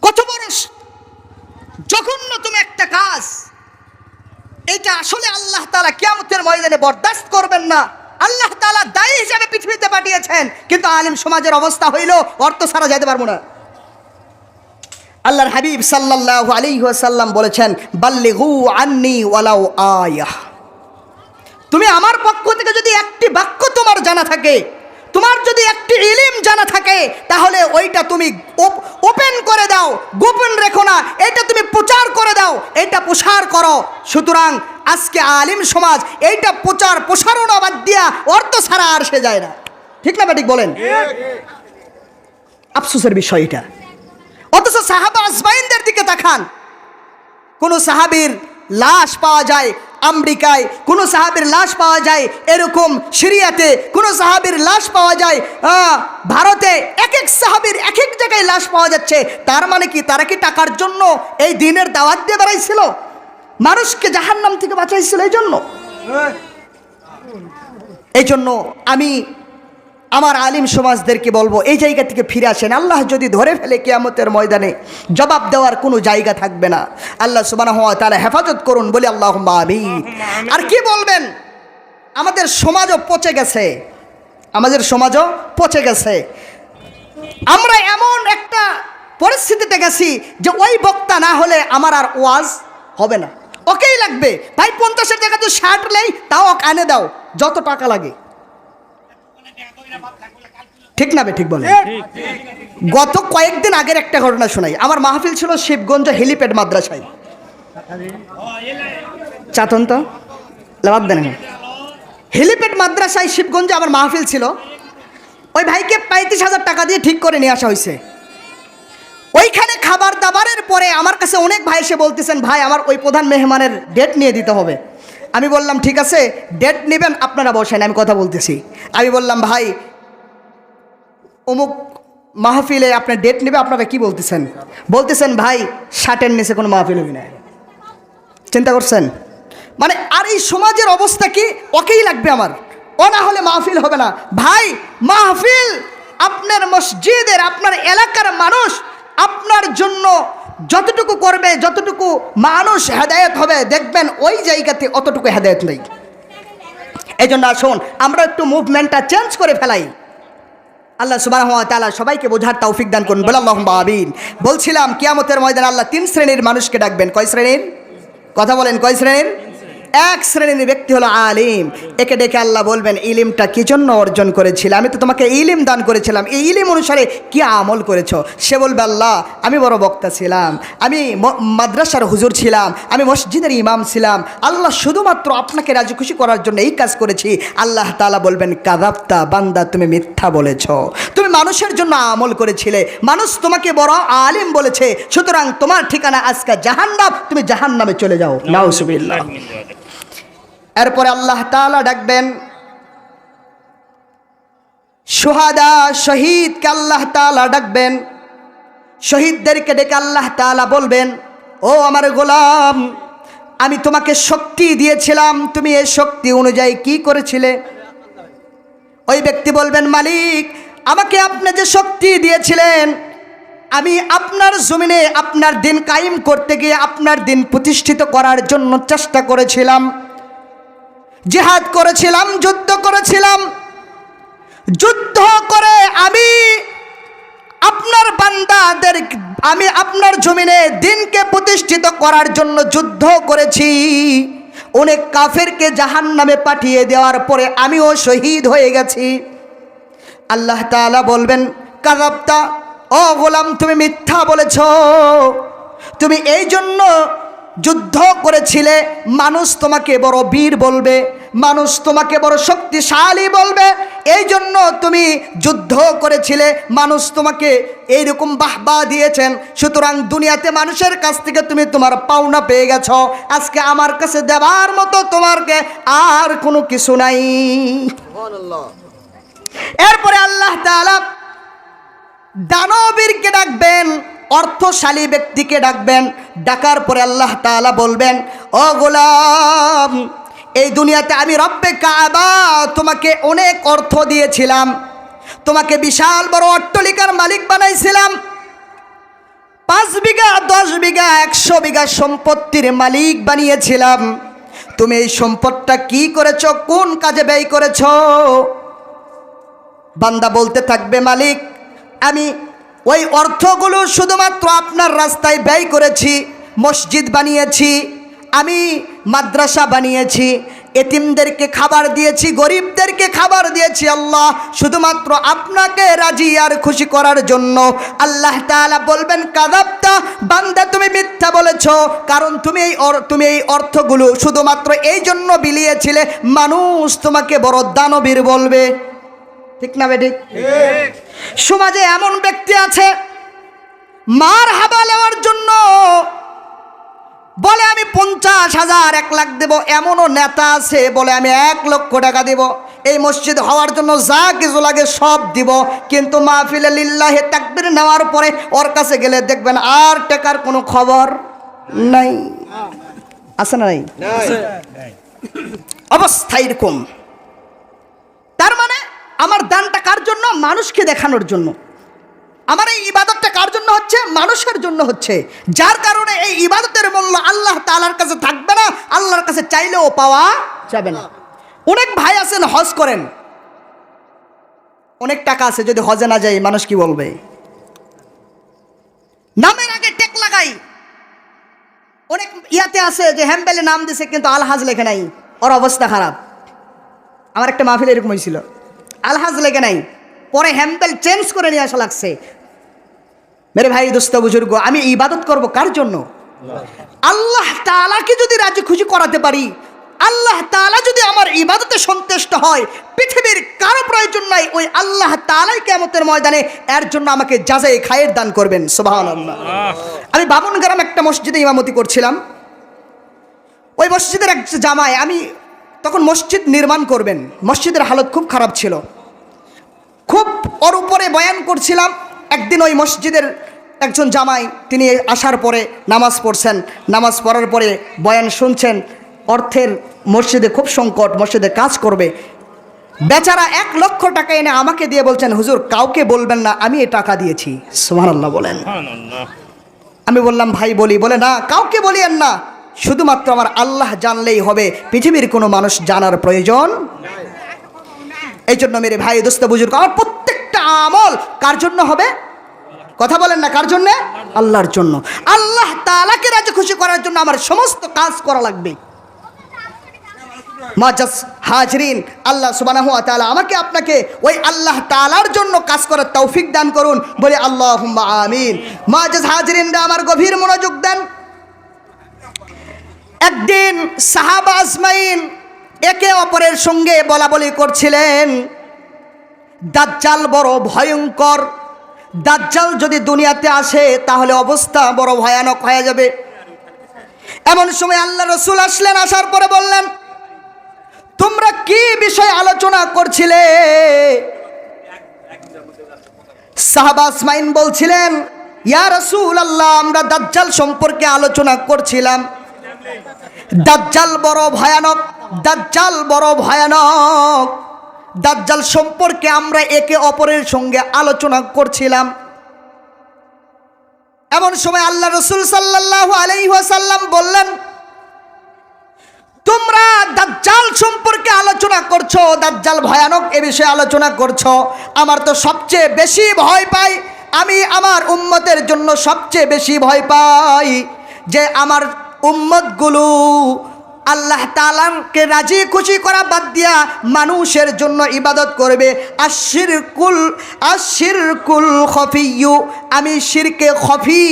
কত বড় জঘন্যতম একটা কাজ এটা। আসলে আল্লাহ তাআলা কিয়ামতের ময়দানে বরদাস্ত করবেন না। আল্লাহ তাআলা দায়ী হিসেবে পৃথিবীতে পাঠিয়েছেন, কিন্তু আলিম সমাজের অবস্থা হইল অর্থ ছাড়া যেতে পারবো না। আল্লাহর হাবিব সাল্লাল্লাহু আলাইহি ওয়াসাল্লাম বলেছেন, বাল্লিগু আন্নি ওয়ালাউ আয়াহ। তুমি আমার পক্ষ থেকে যদি একটি বাক্য তোমার জানা থাকে, তোমার যদি একটি ইলম জানা থাকে, তাহলে ওইটা তুমি ওপেন করে দাও, গোপন রেখো না। এটা তুমি প্রচার করে দাও, এটা প্রসার করো। সুতরাং আজকে আলিম সমাজ এইটা প্রচার প্রসারণা বাদ দিয়া অর্থ ছাড়া আর সে যায় না। ঠিক না ঠিক বলেন? আফসোসের বিষয় এটা। অথচ সাহাবা আজমাইনদের দিকে তাকান, কোন সাহাবীর লাশ পাওয়া যায় আমেরিকায়, কোন সাহাবীর লাশ পাওয়া যায় এরকম সিরিয়াতে, কোন সাহাবীর লাশ পাওয়া যায় ভারতে। এক এক সাহাবীর এক এক জায়গায় লাশ পাওয়া যাচ্ছে। তার মানে কি তারা কি টাকার জন্য এই দিনের দাওয়াত দিয়ে বেড়াইছিল? মানুষকে জাহান্নাম থেকে বাঁচাইছিল এই জন্য আমি আমার আলিম সমাজদেরকে বলবো, এই জায়গা থেকে ফিরে আসেন। আল্লাহ যদি ধরে ফেলে কিয়ামতের ময়দানে জবাব দেওয়ার কোনো জায়গা থাকবে না। আল্লাহ সুবহানাহু ওয়া তাআলা হেফাজত করুন, বলি আল্লাহুম্মা আমিন। আর কি বলবেন, আমাদের সমাজও পচে গেছে, আমাদের সমাজও পচে গেছে। আমরা এমন একটা পরিস্থিতিতে গেছি যে ওই বক্তা না হলে আমার আর ওয়াজ হবে না, ওকেই লাগবে। ভাই 50-এর জায়গায় তো 60 নেই, তাও আনে দাও, যত টাকা লাগে। ঠিক না ঠিক বলে? গত কয়েকদিন আগের একটা ঘটনা শোনাই। আমার মাহফিল ছিল শিবগঞ্জ হেলিপ্যাড মাদ্রাসায়। চাতন তো লাভ দেন, হেলিপ্যাড মাদ্রাসায় শিবগঞ্জে আমার মাহফিল ছিল। ওই ভাইকে 35,000 টাকা দিয়ে ঠিক করে নিয়ে আসা হয়েছে। ওইখানে খাবার দাবারের পরে আমার কাছে অনেক ভাই এসে বলতেছেন, ভাই আমার ওই প্রধান মেহমানের ডেট নিয়ে দিতে হবে। আমি বললাম ঠিক আছে, ডেট নেবেন আপনারা বসেন, আমি কথা বলতেছি। আমি বললাম ভাই অমুক মাহফিলে আপনার ডেট নেবে, আপনারা কি বলতেছেন? বলতেছেন ভাই 60-এর নিচে কোনো মাহফিল হবে না। চিন্তা করছেন? মানে আর এই সমাজের অবস্থা কি? ওকেই লাগবে আমার, ও না হলে মাহফিল হবে না। ভাই মাহফিল আপনার মসজিদের, আপনার এলাকার মানুষ আপনার জন্য যতটুকু করবে, যতটুকু মানুষ হেদায়েত হবে, দেখবেন ওই জায়গাতে অতটুকু হেদায়েত নেই। এই জন্য আসুন আমরা একটু মুভমেন্টটা চেঞ্জ করে ফেলাই। আল্লাহ সুবহানাহু ওয়া তাআলা সবাইকে বোঝার তৌফিক দান করুন, বলে আল্লাহুম্মা আমিন। বলছিলাম কিয়ামতের ময়দানে আল্লাহ 3 শ্রেণীর মানুষকে ডাকবেন। কয় শ্রেণীর? কথা বলেন, কয় শ্রেণীর? এক শ্রেণীর ব্যক্তি হলো আলিম। একে ডেকে আল্লাহ বলবেন, ইলিমটা কি জন্য অর্জন করেছিলে? আমি তো তোমাকে ইলিম দান করেছিলাম, এই ইলিম অনুসারে কি আমল করেছো? সে বলবে, আল্লাহ আমি বড় বক্তা ছিলাম, আমি মাদ্রাসার হুজুর ছিলাম, আমি মসজিদের ইমাম ছিলাম, আল্লাহ শুধুমাত্র আপনাকে রাজি খুশি করার জন্য এই কাজ করেছি। আল্লাহ তাআলা বলবেন, কাযাবতা, বান্দা তুমি মিথ্যা বলেছ, তুমি মানুষের জন্য আমল করেছিলে, মানুষ তোমাকে বড় আলিম বলেছে, সুতরাং তোমার ঠিকানা আজকে জাহান্নাম, তুমি জাহান্নামে চলে যাও। নাউজুবিল্লাহ। এরপরে আল্লাহ তাআলা ডাকবেন শুহাদা, শহীদকে আল্লাহ তাআলা ডাকবেন। শহীদদেরকে ডেকে আল্লাহ তাআলা বলবেন, ও আমার গোলাম, আমি তোমাকে শক্তি দিয়েছিলাম, তুমি এই শক্তি অনুযায়ী কি করেছিলে? ওই ব্যক্তি বলবেন, মালিক আমাকে আপনি যে শক্তি দিয়েছিলেন আমি আপনার জমিনে আপনার দিন কায়েম করতে গিয়ে আপনার দিন প্রতিষ্ঠিত করার জন্য চেষ্টা করেছিলাম, জিহাদ করেছিলাম, যুদ্ধ করেছিলাম। যুদ্ধ করে আমি আপনার বান্দাদের, আমি আপনার জমিনে দিনকে প্রতিষ্ঠিত করার জন্য যুদ্ধ করেছি। অনেক কাফেরকে জাহান্নামে পাঠিয়ে দেওয়ার পরে আমিও শহীদ হয়ে গেছি। আল্লাহ তাআলা বলবেন, কাযাবতা, ও গোলাম তুমি মিথ্যা বলেছ। তুমি এই জন্য যুদ্ধ করেছিলে, মানুষ তোমাকে বড় বীর বলবে, মানুষ তোমাকে বড় শক্তিশালী বলবে, এই জন্য তুমি যুদ্ধ করেছিলে, মানুষ তোমাকে এইরকম বাহবা দিয়েছেন। সুতরাং দুনিয়াতে মানুষের কাছ থেকে তুমি তোমার পাওনা পেয়ে গেছ, আজকে আমার কাছে দেওয়ার মতো তোমারকে আর কোনো কিছু নাই। এরপরে আল্লাহ তাআলা দানবীরকে ডাকবেন, অর্থশালী ব্যক্তিকে ডাকবেন। ডাকার পরে আল্লাহ তাআলা বলবেন, ও গোলাম, এই দুনিয়াতে আমি রব্বে কাবা তোমাকে অনেক অর্থ দিয়েছিলাম, তোমাকে বিশাল বড় অট্টালিকার মালিক বানাইছিলাম, 5 বিঘা 10 বিঘা 100 বিঘা সম্পত্তির মালিক বানিয়েছিলাম। তুমি এই সম্পদটা কি করেছো, কোন কাজে ব্যয় করেছো? বান্দা বলতে থাকবে, মালিক, আমি ওই অর্থগুলো শুধুমাত্র আপনার রাস্তায় ব্যয় করেছি, মসজিদ বানিয়েছি, আমি মাদ্রাসা বানিয়েছি, এতিমদেরকে খাবার দিয়েছি, গরিবদেরকে খাবার দিয়েছি, আল্লাহ শুধুমাত্র আপনাকে রাজি আর খুশি করার জন্য। আল্লাহ তাআলা বলবেন, কাযাবতা, বান্দা তুমি মিথ্যা বলেছ, কারণ তুমি এই অর্থগুলো শুধুমাত্র এই জন্য বিলিয়েছিলে মানুষ তোমাকে বড় দানবীর বলবে। ঠিক না বেঠিক? সমাজে এমন ব্যক্তি আছে মার হাবা নেওয়ার জন্য বলে আমি 50,000 1 লাখ দেব, এমনও নেতা আছে বলে আমি 1 লক্ষ টাকা দেব, এই মসজিদ হওয়ার জন্য যা কিছু লাগে সব দিব, কিন্তু মাহফিলে লিল্লাহি তাকবীর নেওয়ার পরে ওর কাছে গেলে দেখবেন আর টাকার কোনো খবর নাই। আছে না নাই? অবস্থা এরকম। তার মানে আমার দানটা কার জন্য? মানুষকে দেখানোর জন্য। আমার এই ইবাদতটা কার জন্য হচ্ছে? মানুষের জন্য হচ্ছে, যার কারণে এই ইবাদতের মূল্য আল্লাহ তাআলার কাছে থাকবে না, আল্লাহর কাছে চাইলেও পাওয়া যাবে না। অনেক ভাই আছেন হজ করেন, অনেক টাকা আছে, যদি হজে না যায় মানুষ কি বলবে? নামের আগে টেক লাগাই। অনেক ইয়াতে আছে যে হ্যাম্বেলে নাম দিছে কিন্তু আলহাজ লেখে নাই, ওর অবস্থা খারাপ। আমার একটা মাহফিল এরকম হয়েছিল, আলহাজ লেখে নাই, পরে হ্যাম্বেল চেঞ্জ করে নিয়ে আসা লাগছে। মেরে ভাই, দোস্ত, বুজুর্গ, আমি ইবাদত করব কার জন্য? আল্লাহ তাআলাকে যদি রাজি খুশি করাতে পারি, আল্লাহ তাআলা যদি আমার ইবাদতে সন্তুষ্ট হয়, পৃথিবীর কারো প্রয়োজন নাই, ওই আল্লাহ তাআলাই কিয়ামতের ময়দানে এর জন্য আমাকে জাযায়ে খায়ের দান করবেন। সুবহানাল্লাহ। আমি বামুনগ্রাম একটা মসজিদে ইমামতি করছিলাম। ওই মসজিদের এক জামাই, আমি তখন মসজিদ নির্মাণ করবেন, মসজিদের হালত খুব খারাপ ছিল, খুব ওর উপরে বয়ান করছিলাম। একদিন ওই মসজিদের একজন জামাই, তিনি আসার পরে নামাজ পড়ছেন, নামাজ পড়ার পরে বয়ান শুনছেন, অর্থের মসজিদে খুব সংকট, মসজিদে কাজ করবে, বেচারা 1 লক্ষ টাকা এনে আমাকে দিয়ে বলছেন, হুজুর কাউকে বলবেন না আমি এই টাকা দিয়েছি। সুবহানাল্লাহ বলেন। আমি বললাম, ভাই বলি, বলে না কাউকে বলিয়েন না, শুধুমাত্র আমার আল্লাহ জানলেই হবে, পৃথিবীর কোনো মানুষ জানার প্রয়োজন। এই জন্য মেরে ভাই, দোস্ত, বুজুর্গ, আমার প্রত্যেকটা আমল কার জন্য হবে? কথা বলেন না, কার জন্য? আল্লাহর জন্য। আল্লাহ তাআলাকে রাজি খুশি করার জন্য আমার সমস্ত কাজ করা লাগবে। মুআজ্জাজ হাজরিন, আল্লাহ সুবহানাহু ওয়া তাআলা আমাকে আপনাকে ওই আল্লাহ তাআলার জন্য কাজ করার তৌফিক দান করুন, বলে আল্লাহুম্মা আমিন। মুআজ্জাজ হাজরিনরা আমার গভীর মনোযোগ দেন। একদিন সাহাবা আজমাইন একে অপরের সঙ্গে বলাবলি করছিলেন, দাজ্জাল বড় ভয়ঙ্কর, দাজ্জাল যদি দুনিয়াতে আসে তাহলে অবস্থা বড় ভয়ানক হয়ে যাবে। এমন সময় আল্লাহ রাসূল আসলেন, আসার পরে বললেন, তোমরা কি বিষয় আলোচনা করছিলে? সাহাবা আজমাইন বলছিলেন, ইয়া রাসূলুল্লাহ, আমরা দাজ্জাল সম্পর্কে আলোচনা করছিলাম। দাজ্জাল বড় ভয়ানক, দাজ্জাল বড় ভয়ানক, দাজ্জাল সম্পর্কে আমরা একে অপরের সঙ্গে আলোচনা করছিলাম। এমন সময় আল্লাহ রাসূল সাল্লাল্লাহু আলাইহি ওয়াসাল্লাম বললেন, তোমরা দাজ্জাল সম্পর্কে আলোচনা করছো, দাজ্জাল ভয়ানক এ বিষয়ে আলোচনা করছো। আমার তো সবচেয়ে বেশি ভয় পাই, আমি আমার উম্মতের জন্য সবচেয়ে বেশি ভয় পাই যে আমার উম্মতগুলো আল্লাহ তাআলাকে রাজি খুশি করা বাদ দিয়া মানুষের জন্য ইবাদত করবে। আশিরকুল খফিয়্যু, আমি শিরকে খফি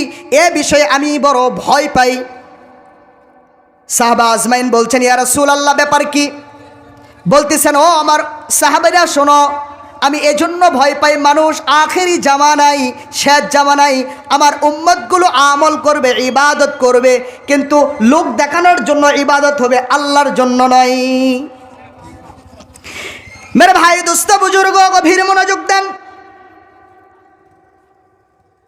এ বিষয়ে আমি বড় ভয় পাই। সাহাবা আজমাইন বলছেন, ইয়া রাসূলুল্লাহ ব্যাপার কি? বলতেছেন, ও আমার সাহাবারা শোনো, আমি এজন্য ভয় পাই মানুষ আখেরি জামানায়, শেষ জামানায় আমার উম্মতগুলো আমল করবে, ইবাদত করবে, কিন্তু লোক দেখানোর জন্য ইবাদত হবে, আল্লাহর জন্য নয়। মেরে ভাই দোস্ত বুজুর্গ গভীর মনোযোগ দেন।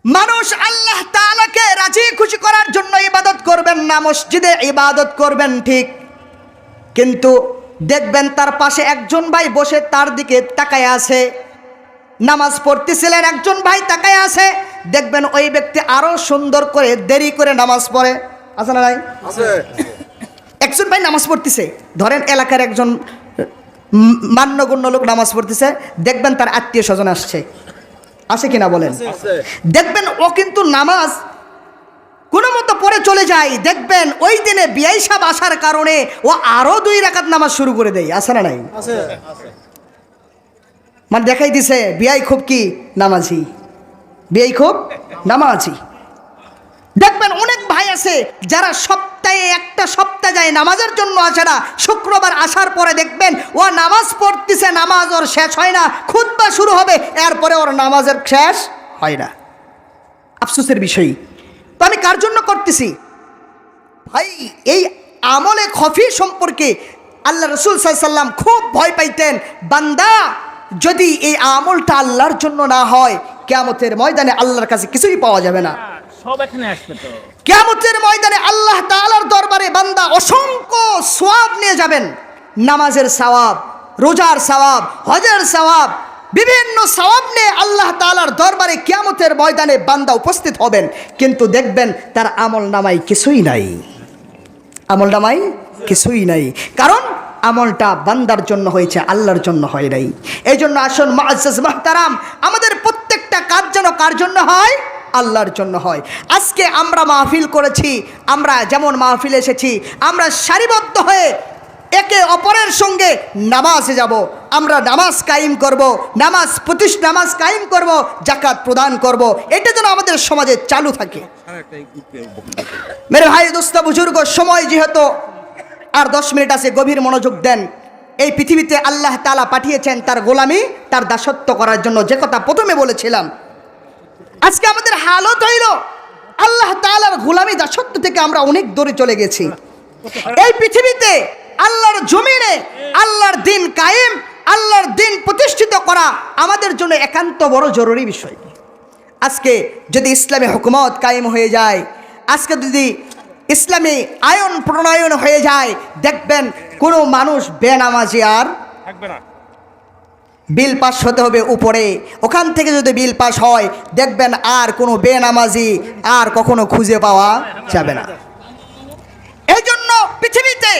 মানুষ আল্লাহ তাআলাকে রাজি খুশি করার জন্য ইবাদত করবেন না, মসজিদে ইবাদত করবেন ঠিক, কিন্তু দেখবেন তার পাশে একজন ভাই বসে তার দিকে তাকায় আছে, নামাজ পড়তেছিলেন, একজন ভাই তাকায় আছে, দেখবেন ওই ব্যক্তি আরো সুন্দর করে দেরি করে নামাজ পড়ে। আছে না নাই? একজন ভাই নামাজ পড়তেছে, ধরেন এলাকার একজন মান্যগণ্য লোক নামাজ পড়তেছে, দেখবেন তার আত্মীয় স্বজন আসছে, আসে কিনা বলেন? দেখবেন ও কিন্তু নামাজ কোনো মতো পড়ে চলে যায়, দেখবেন ওই দিনে বিআই সাহেব আসার কারণে ও আরো 2 রাকাত নামাজ শুরু করে দেয়। আছে না নাই? মানে দেখাই দিছে বিআই খুব কি নামাজি, বিআই খুব নামাজি। দেখবেন অনেক ভাই আছে যারা সপ্তাহে একটা সপ্তাহ যায় নামাজের জন্য আসে না, শুক্রবার আসার পরে দেখবেন ও নামাজ পড়তেছে, নামাজ ওর শেষ হয় না, খুতবা শুরু হবে, এরপরে ওর নামাজের শেষ হয় না। আফসোসের বিষয়। তো আমি কার জন্য করতেছি ভাই? এই আমলে খফি সম্পর্কে আল্লাহ রাসূল সাল্লাল্লাহু আলাইহি ওয়াসাল্লাম খুব ভয় পাইতেন। বান্দা যদি এই আমলটা আল্লাহর জন্য না হয়, কিয়ামতের ময়দানে আল্লাহর কাছে কিছুই পাওয়া যাবে না। সব এখানে আসবে তো। কিয়ামতের ময়দানে আল্লাহ তাআলার দরবারে বান্দা অসংখ্য সওয়াব নিয়ে যাবেন, নামাজের সওয়াব, রোজার সওয়াব, হজের সওয়াব, বিভিন্ন সওয়াব নিয়ে আল্লাহ তাআলার দরবারে কিয়ামতের ময়দানে বান্দা উপস্থিত হবেন, কিন্তু দেখবেন তার আমলনামায় কিছুই নাই, আমলনামায় কিছুই নাই। কারণ আমলটা বান্দার জন্য হয়েছে, আল্লাহর জন্য হয় নাই। এই জন্য আসুন মুআজ্জাজ মুহতারাম, আমাদের প্রত্যেকটা কাজ যেন কার জন্য হয়? আল্লাহর জন্য হয়। আজকে আমরা মাহফিল করেছি, আমরা যেমন মাহফিল এসেছি, আমরা সারিবদ্ধ হয়ে একে অপরের সঙ্গে নামাজে যাব, আমরা নামাজ কায়েম করব, নামাজ কায়েম করব, যাকাত প্রদান করব, এটা যেন আমাদের সমাজে চালু থাকে। মেরে ভাই দোস্ত বুজুর্গ, সময় যেহেতু আর 10 মিনিট আছে, গভীর মনোযোগ দেন। এই পৃথিবীতে আল্লাহ তাআলা পাঠিয়েছেন তার গোলামি, তার দাসত্ব করার জন্য, যে কথা প্রথমে বলেছিলাম। আজকে আমাদের হালত হইল আল্লাহ তাআলার গোলামি দাসত্ব থেকে আমরা অনেক দূরে চলে গেছি। এই পৃথিবীতে আল্লাহর জমিনে আল্লাহর দিন কায়েম, আল্লাহর দিন প্রতিষ্ঠিত করা আমাদের জন্য একান্ত বড় জরুরি বিষয়। আজকে যদি ইসলামী হুকুমত কায়েম হয়ে যায়, আজকে যদি ইসলামী আইন প্রণয়ন হয়ে যায়, দেখবেন কোনো মানুষ বেনামাজি আর থাকবে না। বিল পাস হতে হবে উপরে, ওখান থেকে যদি বিল পাস হয়, দেখবেন আর কোনো বেনামাজি আর কখনো খুঁজে পাওয়া যাবে না। এই জন্য পৃথিবীতে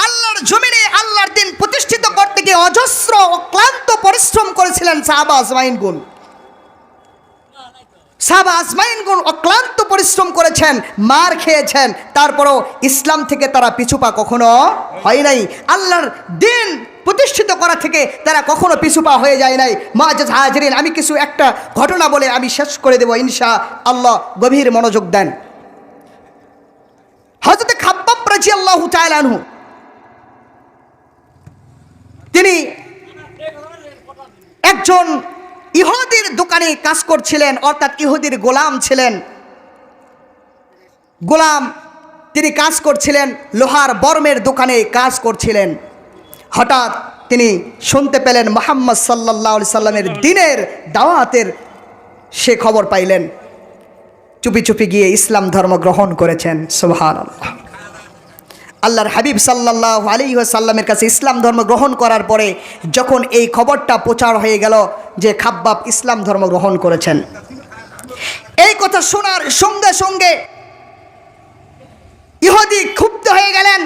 আল্লাহর জমিনে আল্লাহর দিন প্রতিষ্ঠিত করতে গিয়ে অজস্র অক্লান্ত পরিশ্রম করেছিলেন সাহাবা আজমাইনগণ। সাহাবা আজমাইনগণ অক্লান্ত পরিশ্রম করেছেন, মার খেয়েছেন, তারপরও ইসলাম থেকে তারা পিছুপা কখনো হয় নাই। আল্লাহর দিন প্রতিষ্ঠিত করা থেকে তারা কখনো পিছুপা হয়ে যায় নাই। মুআজ্জাজ হাজিরিন, আমি কিছু একটা ঘটনা বলে আমি শেষ করে দেব ইনশাআল্লাহ। গভীর মনোযোগ দেন। হযরত খাব্বাব রাদিয়াল্লাহু তাআলা আনহু, তিনি একজন ইহুদির দোকানে কাজ করছিলেন, অর্থাৎ ইহুদির গোলাম ছিলেন। গোলাম তিনি কাজ করছিলেন, লোহার বর্মের দোকানে কাজ করছিলেন। হঠাৎ তিনি শুনতে পেলেন মুহাম্মদ সাল্লাল্লাহু আলাইহি সাল্লামের দ্বীনের দাওয়াতের সে খবর পাইলেন। চুপি চুপি গিয়ে ইসলাম ধর্ম গ্রহণ করেছেন। সুবহানাল্লাহ। আল্লাহর হাবিব সাল্লাল্লাহু আলাইহি ওয়াসাল্লামের কাছে ইসলাম ধর্ম গ্রহণ করার পরে যখন এই খবরটা প্রচার হয়ে গেল যে খাব্বাব ইসলাম ধর্ম গ্রহণ করেছেন, এই কথা শোনার সঙ্গে সঙ্গে ইহুদি ক্ষুব্ধ হয়ে গেলেন।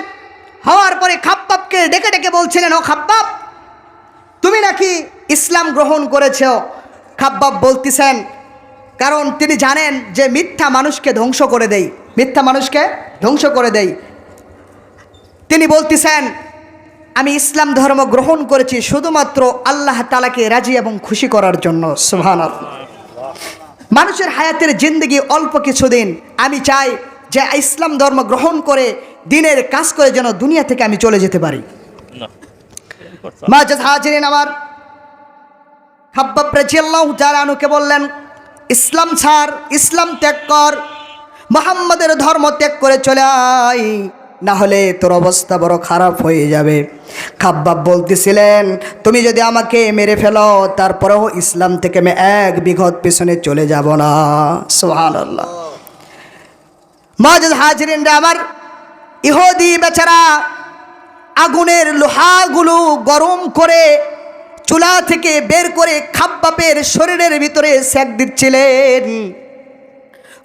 হওয়ার পরে খাব্বাবকে ডেকে ডেকে বলছিলেন, ও খাব্বাব, তুমি নাকি ইসলাম গ্রহণ করেছ? খাব্বাব বলতেছেন, কারণ তিনি জানেন যে মিথ্যা মানুষকে ধ্বংস করে দেয়, মিথ্যা মানুষকে ধ্বংস করে দেয়। তিনি বলতেছেন, আমি ইসলাম ধর্ম গ্রহণ করেছি শুধুমাত্র আল্লাহ তাআলাকে রাজি এবং খুশি করার জন্য। সুবহানাল্লাহ। মানুষের হায়াতের জিন্দেগি অল্প কিছুদিন, আমি চাই যে ইসলাম ধর্ম গ্রহণ করে দিনের কাজ করে যেন দুনিয়া থেকে আমি চলে যেতে পারি। মাঝে হাজিরিন আমার, খাব্বাব রাদিয়াল্লাহু তাআলা আনহুকে বললেন, ইসলাম ছাড়, ইসলাম ত্যাগ কর, মুহাম্মাদের ধর্ম ত্যাগ করে চলে আয়, না হলে তোর অবস্থা বড় খারাপ হয়ে যাবে। খাব্বাব বলতেছিলেন, তুমি যদি আমাকে মেরে ফেলো তারপরেও ইসলাম থেকে আমি এক বিঘত পিছনে চলে যাব না। সুবহানাল্লাহ। মুআজ্জাজ হাজিরিনরা আমার, ইহুদি বেচারা আগুনের লোহাগুলো গরম করে চুলা থেকে বের করে খাব্বাবের শরীরের ভিতরে সেক দিচ্ছিলেন।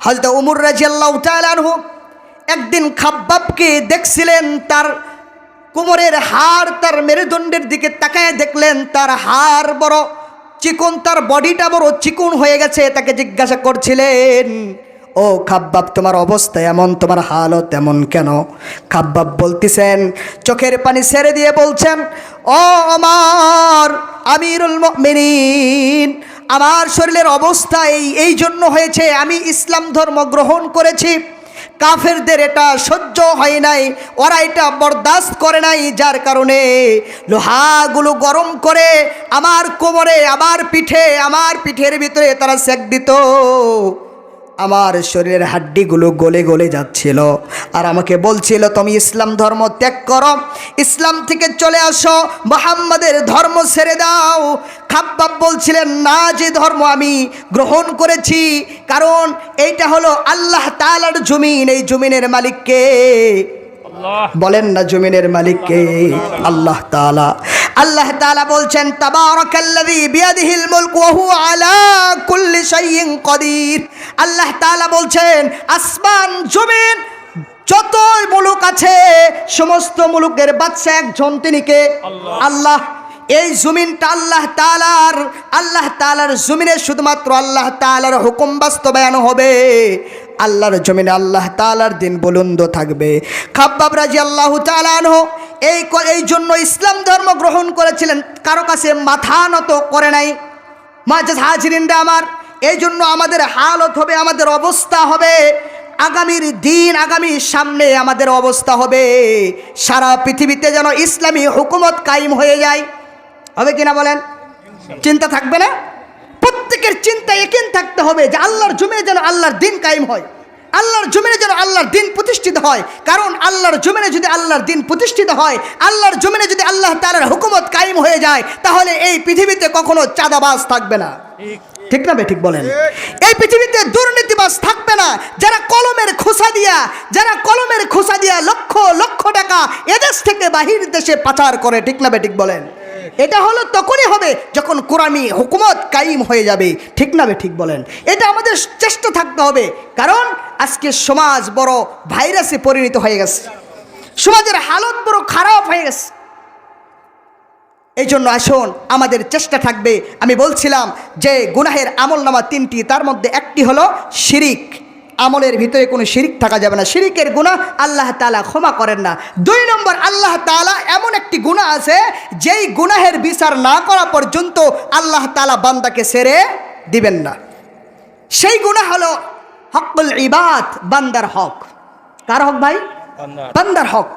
হযরত ওমর রাদিয়াল্লাহু তাআলা আনহু একদিন খাব্বাবকে দেখছিলেন, তার কোমরের হাড়, তার মেরুদণ্ডের দিকে তাকায় দেখলেন তার হাড় বড় চিকন, তার বডিটা বড় চিকন হয়ে গেছে। তাকে জিজ্ঞাসা করছিলেন, ও খাব্বাব, তোমার অবস্থা এমন, তোমার হালত এমন কেন? খাব্বাব বলতেছেন, চোখের পানি ছেড়ে দিয়ে বলছেন, ও ওমর আমিরুল মুমিনিন, আমার শরীরের অবস্থা এই জন্য হয়েছে, আমি ইসলাম ধর্ম গ্রহণ করেছি, কাফেরদের এটা সহ্য হয় নাই, ওরা এটা বরদাস্ত করে নাই, যার কারণে লোহাগুলো গরম করে আমার কোমরে, আমার পিঠের ভিতরে তারা সেক দিত। আমার শরীরের হাড্ডিগুলো গলে গলে যাচ্ছিল, আর আমাকে বলছিল, তুমি ইসলাম ধর্ম ত্যাগ করো, ইসলাম থেকে চলে আসো, মুহাম্মাদের ধর্ম ছেড়ে দাও। খাব্বাব বলছিলেন, না, যে ধর্ম আমি গ্রহণ করেছি, কারণ এইটা হলো আল্লাহ তাআলার জমিন, এই জমিনের মালিক কে? বলেন না, জমিনের মালিক কে? আল্লাহ তাআলা। আল্লাহ তাআলা বলছেন, তাবারাকাল্লাযী বিয়াদিহিল মুলক ওয়া হুয়া আলা কুল্লি শাইইন কাদির। আল্লাহ তাআলা বলছেন, আসমান জমিন যত মুলুক আছে, সমস্ত মুলুকের বাদশা একজন, তিনি কে? আল্লাহ। এই জমিনটা আল্লাহ তাআলার, আল্লাহ তাআলার জমিনে শুধুমাত্র আল্লাহ তাআলার হুকুম বাস্তবায়ন হবে, আল্লাহর জমিনে আল্লাহ তাআলার দিন বুলন্দ থাকবে। খাব্বাব রাদিয়াল্লাহু তাআলা আনহু এই জন্য ইসলাম ধর্ম গ্রহণ করেছিলেন, কারো কাছে মাথা নত করে নাই। মুআজ্জাজ হাজিরিনরা আমার, এই জন্য আমাদের হালত হবে, আমাদের অবস্থা হবে, আগামীর দিন, আগামী সামনে আমাদের অবস্থা হবে, সারা পৃথিবীতে যেন ইসলামী হুকুমত কায়েম হয়ে যায়। হবে কিনা বলেন? চিন্তা থাকবে না? প্রত্যেকের চিন্তা একিন থাকতে হবে যে আল্লাহর জমিনে যেন আল্লাহর দিন কায়েম হয়, আল্লাহর জমিনে যেন আল্লাহর দিন প্রতিষ্ঠিত হয়। কারণ আল্লাহর জমিনে যদি আল্লাহর দিন প্রতিষ্ঠিত হয়, আল্লাহর জমিনে যদি আল্লাহ তাআলার হুকুমত কায়েম হয়ে যায়, তাহলে এই পৃথিবীতে কখনো চাঁদাবাজ থাকবে না। ঠিক না ঠিক বলেন? এই পৃথিবীতে দুর্নীতিবাজ থাকবে না। যারা কলমের খোসা দিয়া লক্ষ লক্ষ টাকা এদেশ থেকে বাহির দেশে পাচার করে, ঠিক না ঠিক বলেন? এটা হলো তখনই হবে যখন কোরআনী হুকুমত কায়েম হয়ে যাবে, ঠিক না ঠিক বলেন? এটা আমাদের চেষ্টা থাকতে হবে, কারণ আজকে সমাজ বড় ভাইরাসে পরিণত হয়ে গেছে, সমাজের হালত বড় খারাপ হয়ে গেছে। এই জন্য আসুন, আমাদের চেষ্টা থাকবে। আমি বলছিলাম যে গুনাহের আমলনামা তিনটি, তার মধ্যে একটি হলো শিরিক। আমলের ভিতরে কোনো শিরিক থাকা যাবে না, শিরিকের গুনাহ আল্লাহ তাআলা ক্ষমা করেন না। 2 নম্বর, আল্লাহ তাআলা এমন একটি গুনাহ আছে যেই গুনাহের বিচার না করা পর্যন্ত আল্লাহ তাআলা বান্দাকে ছেড়ে দিবেন না। সেই গুনাহ হলো হকুল ইবাদ, বান্দার হক। কার হক ভাই? বান্দার হক।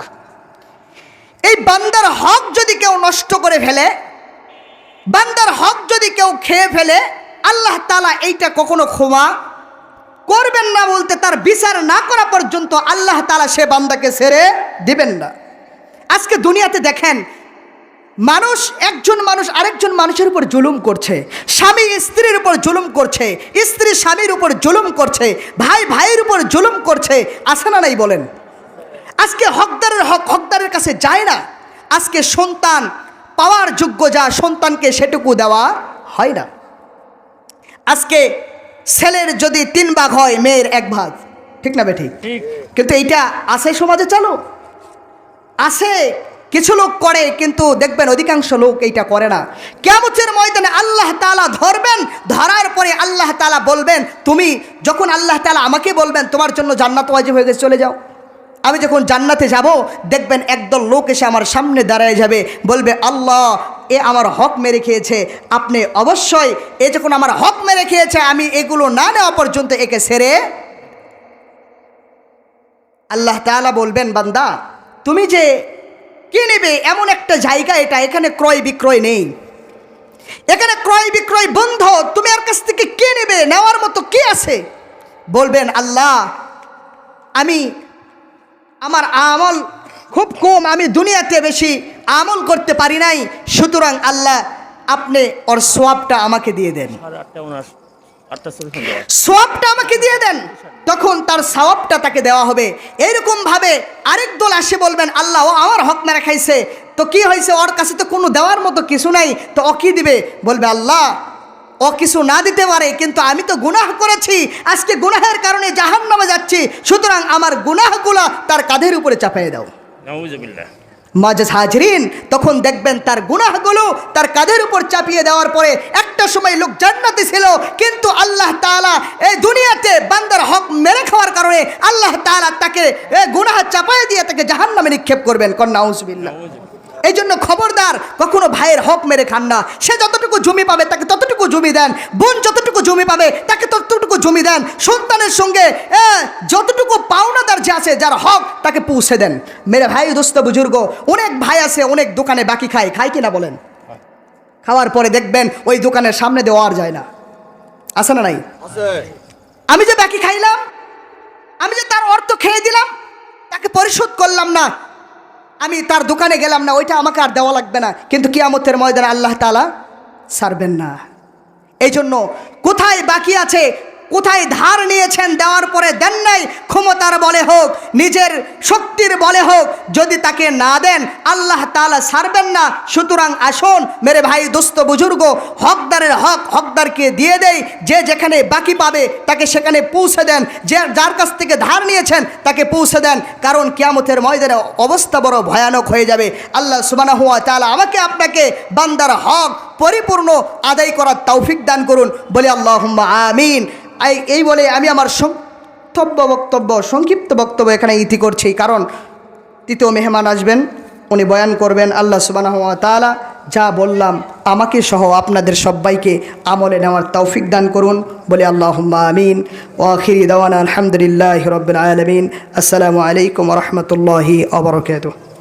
এই বান্দার হক যদি কেউ নষ্ট করে ফেলে, বান্দার হক যদি কেউ খেয়ে ফেলে, আল্লাহ তাআলা এইটা কখনো ক্ষমা করবেন না, বলতে তার বিচার না করা পর্যন্ত আল্লাহ তাআলা সে বান্দাকে ছেড়ে দিবেন না। আজকে দুনিয়াতে দেখেন, একজন মানুষ আরেকজন মানুষের উপর জুলুম করছে, স্বামী স্ত্রীর উপর জুলুম করছে, স্ত্রী স্বামীর উপর জুলুম করছে, ভাই ভাইয়ের উপর জুলুম করছে, আছে না নাই বলেন? আজকে হকদারের হক হকদারের কাছে যায় না। আজকে সন্তান পাওয়ার যোগ্য যা, সন্তানকে সেটুকু দেওয়া হয় না। আজকে ছেলের যদি 3 ভাগ হয়, মেয়ের 1 ভাগ, ঠিক না বেঠিক? ঠিক। কিন্তু এইটা আছে সমাজে চালু আছে, কিছু লোক করে, কিন্তু দেখবেন অধিকাংশ লোক এইটা করে না। কিয়ামতের ময়দানে আল্লাহ তাআলা ধরবেন, ধরার পরে আল্লাহ তাআলা বলবেন, তুমি যখন আল্লাহ তাআলা আমাকে বলবেন তোমার জন্য জান্নাত ওয়াজিব হয়ে গেছে, চলে যাও। আমি যখন জান্নাতে যাব, দেখবেন একদল লোক এসে আমার সামনে দাঁড়ায় যাবে, বলবে, আল্লাহ এ আমার হক মেরে খেয়েছে, আপনি অবশ্যই, এ যখন আমার হক মেরে খেয়েছে, আমি এগুলো না নেওয়া পর্যন্ত একে ছেড়ে। আল্লাহ তাআলা বলবেন, বান্দা তুমি যে কি নেবে, এমন একটা জায়গা এটা, এখানে ক্রয় বিক্রয় নেই, এখানে ক্রয় বিক্রয় বন্ধ, তুমি আর কাছ থেকে কি নেবে, নেওয়ার মতো কি আছে? বলবেন, আল্লাহ আমি, আমার আমল খুব কম, আমি দুনিয়াতে বেশি আমল করতে পারি নাই, সুতরাং আল্লাহ আপনি ওর সওয়াবটা আমাকে দিয়ে দেন, 8:59 সওয়াবটা আমাকে দিয়ে দেন। তখন তার সওয়াবটা তাকে দেওয়া হবে। এইরকম ভাবে আরেক দল আসে, বলবেন, আল্লাহ ও আমার হক মেরে খাইছে, তো কি হয়েছে, ওর কাছে তো কোনো দেওয়ার মতো কিছু নাই, তো ও কি দিবে? বলবে, আল্লাহ ও কিছু না দিতে পারে, কিন্তু আমি তো গুনাহ করেছি, আজকে গুনাহের কারণে জাহান্নামে যাচ্ছি, সুতরাং আমার গুনাহগুলো তার কাঁধের উপরে চাপিয়ে দাও। নাউজুবিল্লাহ। মাঝে হাজরিন, তখন দেখবেন তার গুনাহগুলো তার কাঁধের উপর চাপিয়ে দেওয়ার পরে, একটা সময় লোক জান্নাতে ছিল, কিন্তু আল্লাহ তাআলা এই দুনিয়াতে বান্দার হক মেরে খাওয়ার কারণে আল্লাহ তাআলা তাকে গুনাহ চাপিয়ে দিয়ে তাকে জাহান্নামে নিক্ষেপ করবেন। কন নাউজুবিল্লাহ। এই জন্য খবরদার, কখনো ভাইয়ের হক মেরে খান না। সে যতটুকু জমি পাবে তাকে ততটুকু জমি দেন, বোন যতটুকু জমি পাবে তাকে ততটুকু জমি দেন, সন্তানের সঙ্গে যতটুকু পাওনাদার যে আছে, যার হক, তাকে পৌঁছে দেন। মেরে ভাই, দোস্ত, বুজুর্গ, অনেক ভাই আছে অনেক দোকানে বাকি খায়, খায় কিনা বলেন? খাওয়ার পরে দেখবেন ওই দোকানের সামনে দেওয়ার যায় না, আছে না নাই? আমি যে বাকি খাইলাম, আমি যে তার অর্থ খেয়ে দিলাম, তাকে পরিশোধ করলাম না, আমি তার দোকানে গেলাম না, ওইটা আমাকে আর দেওয়া লাগবে না, কিন্তু কিয়ামতের ময়দানে আল্লাহ তাআলা ছাড়বেন না। এই জন্য কোথায় বাকি আছে, কোথায় ধার নিয়েছেন, দেওয়ার পরে দেন নাই, ক্ষমতার বলে হোক, নিজের শক্তির বলে হোক, যদি তাকে না দেন আল্লাহ তাআলা ছাড়বেন না। সুতরাং আসুন মেরে ভাই, দোস্ত, বুজুর্গ, হকদারের হক হকদারকে দিয়ে দেই, যে যেখানে বাকি পাবে তাকে সেখানে পৌঁছে দেন, যে যার কাছ থেকে ধার নিয়েছেন তাকে পৌঁছে দেন, কারণ কিয়ামতের ময়দানে অবস্থা বড় ভয়ানক হয়ে যাবে। আল্লাহ সুবহানাহু ওয়া তাআলা আমাকে আপনাকে বান্দার হক পরিপূর্ণ আদায় করার তৌফিক দান করুন, বলে আল্লাহুম্মা আমিন। এই বলে আমি আমার সংক্ষিপ্ত বক্তব্য এখানে ইতি করছি, কারণ তৃতীয় মেহমান আসবেন, উনি বয়ান করবেন। আল্লাহ সুবহানাহু ওয়া তাআলা যা বললাম আমাকে সহ আপনাদের সবাইকে আমলে নেওয়ার তৌফিক দান করুন, বলে আল্লাহুম্মা আমিন। ওয়া আখিরি দাওয়ানা আলহামদুলিল্লাহি রাব্বিল আলামিন। আসসালামু আলাইকুম ওয়া রাহমাতুল্লাহি ওয়া বারাকাতুহু।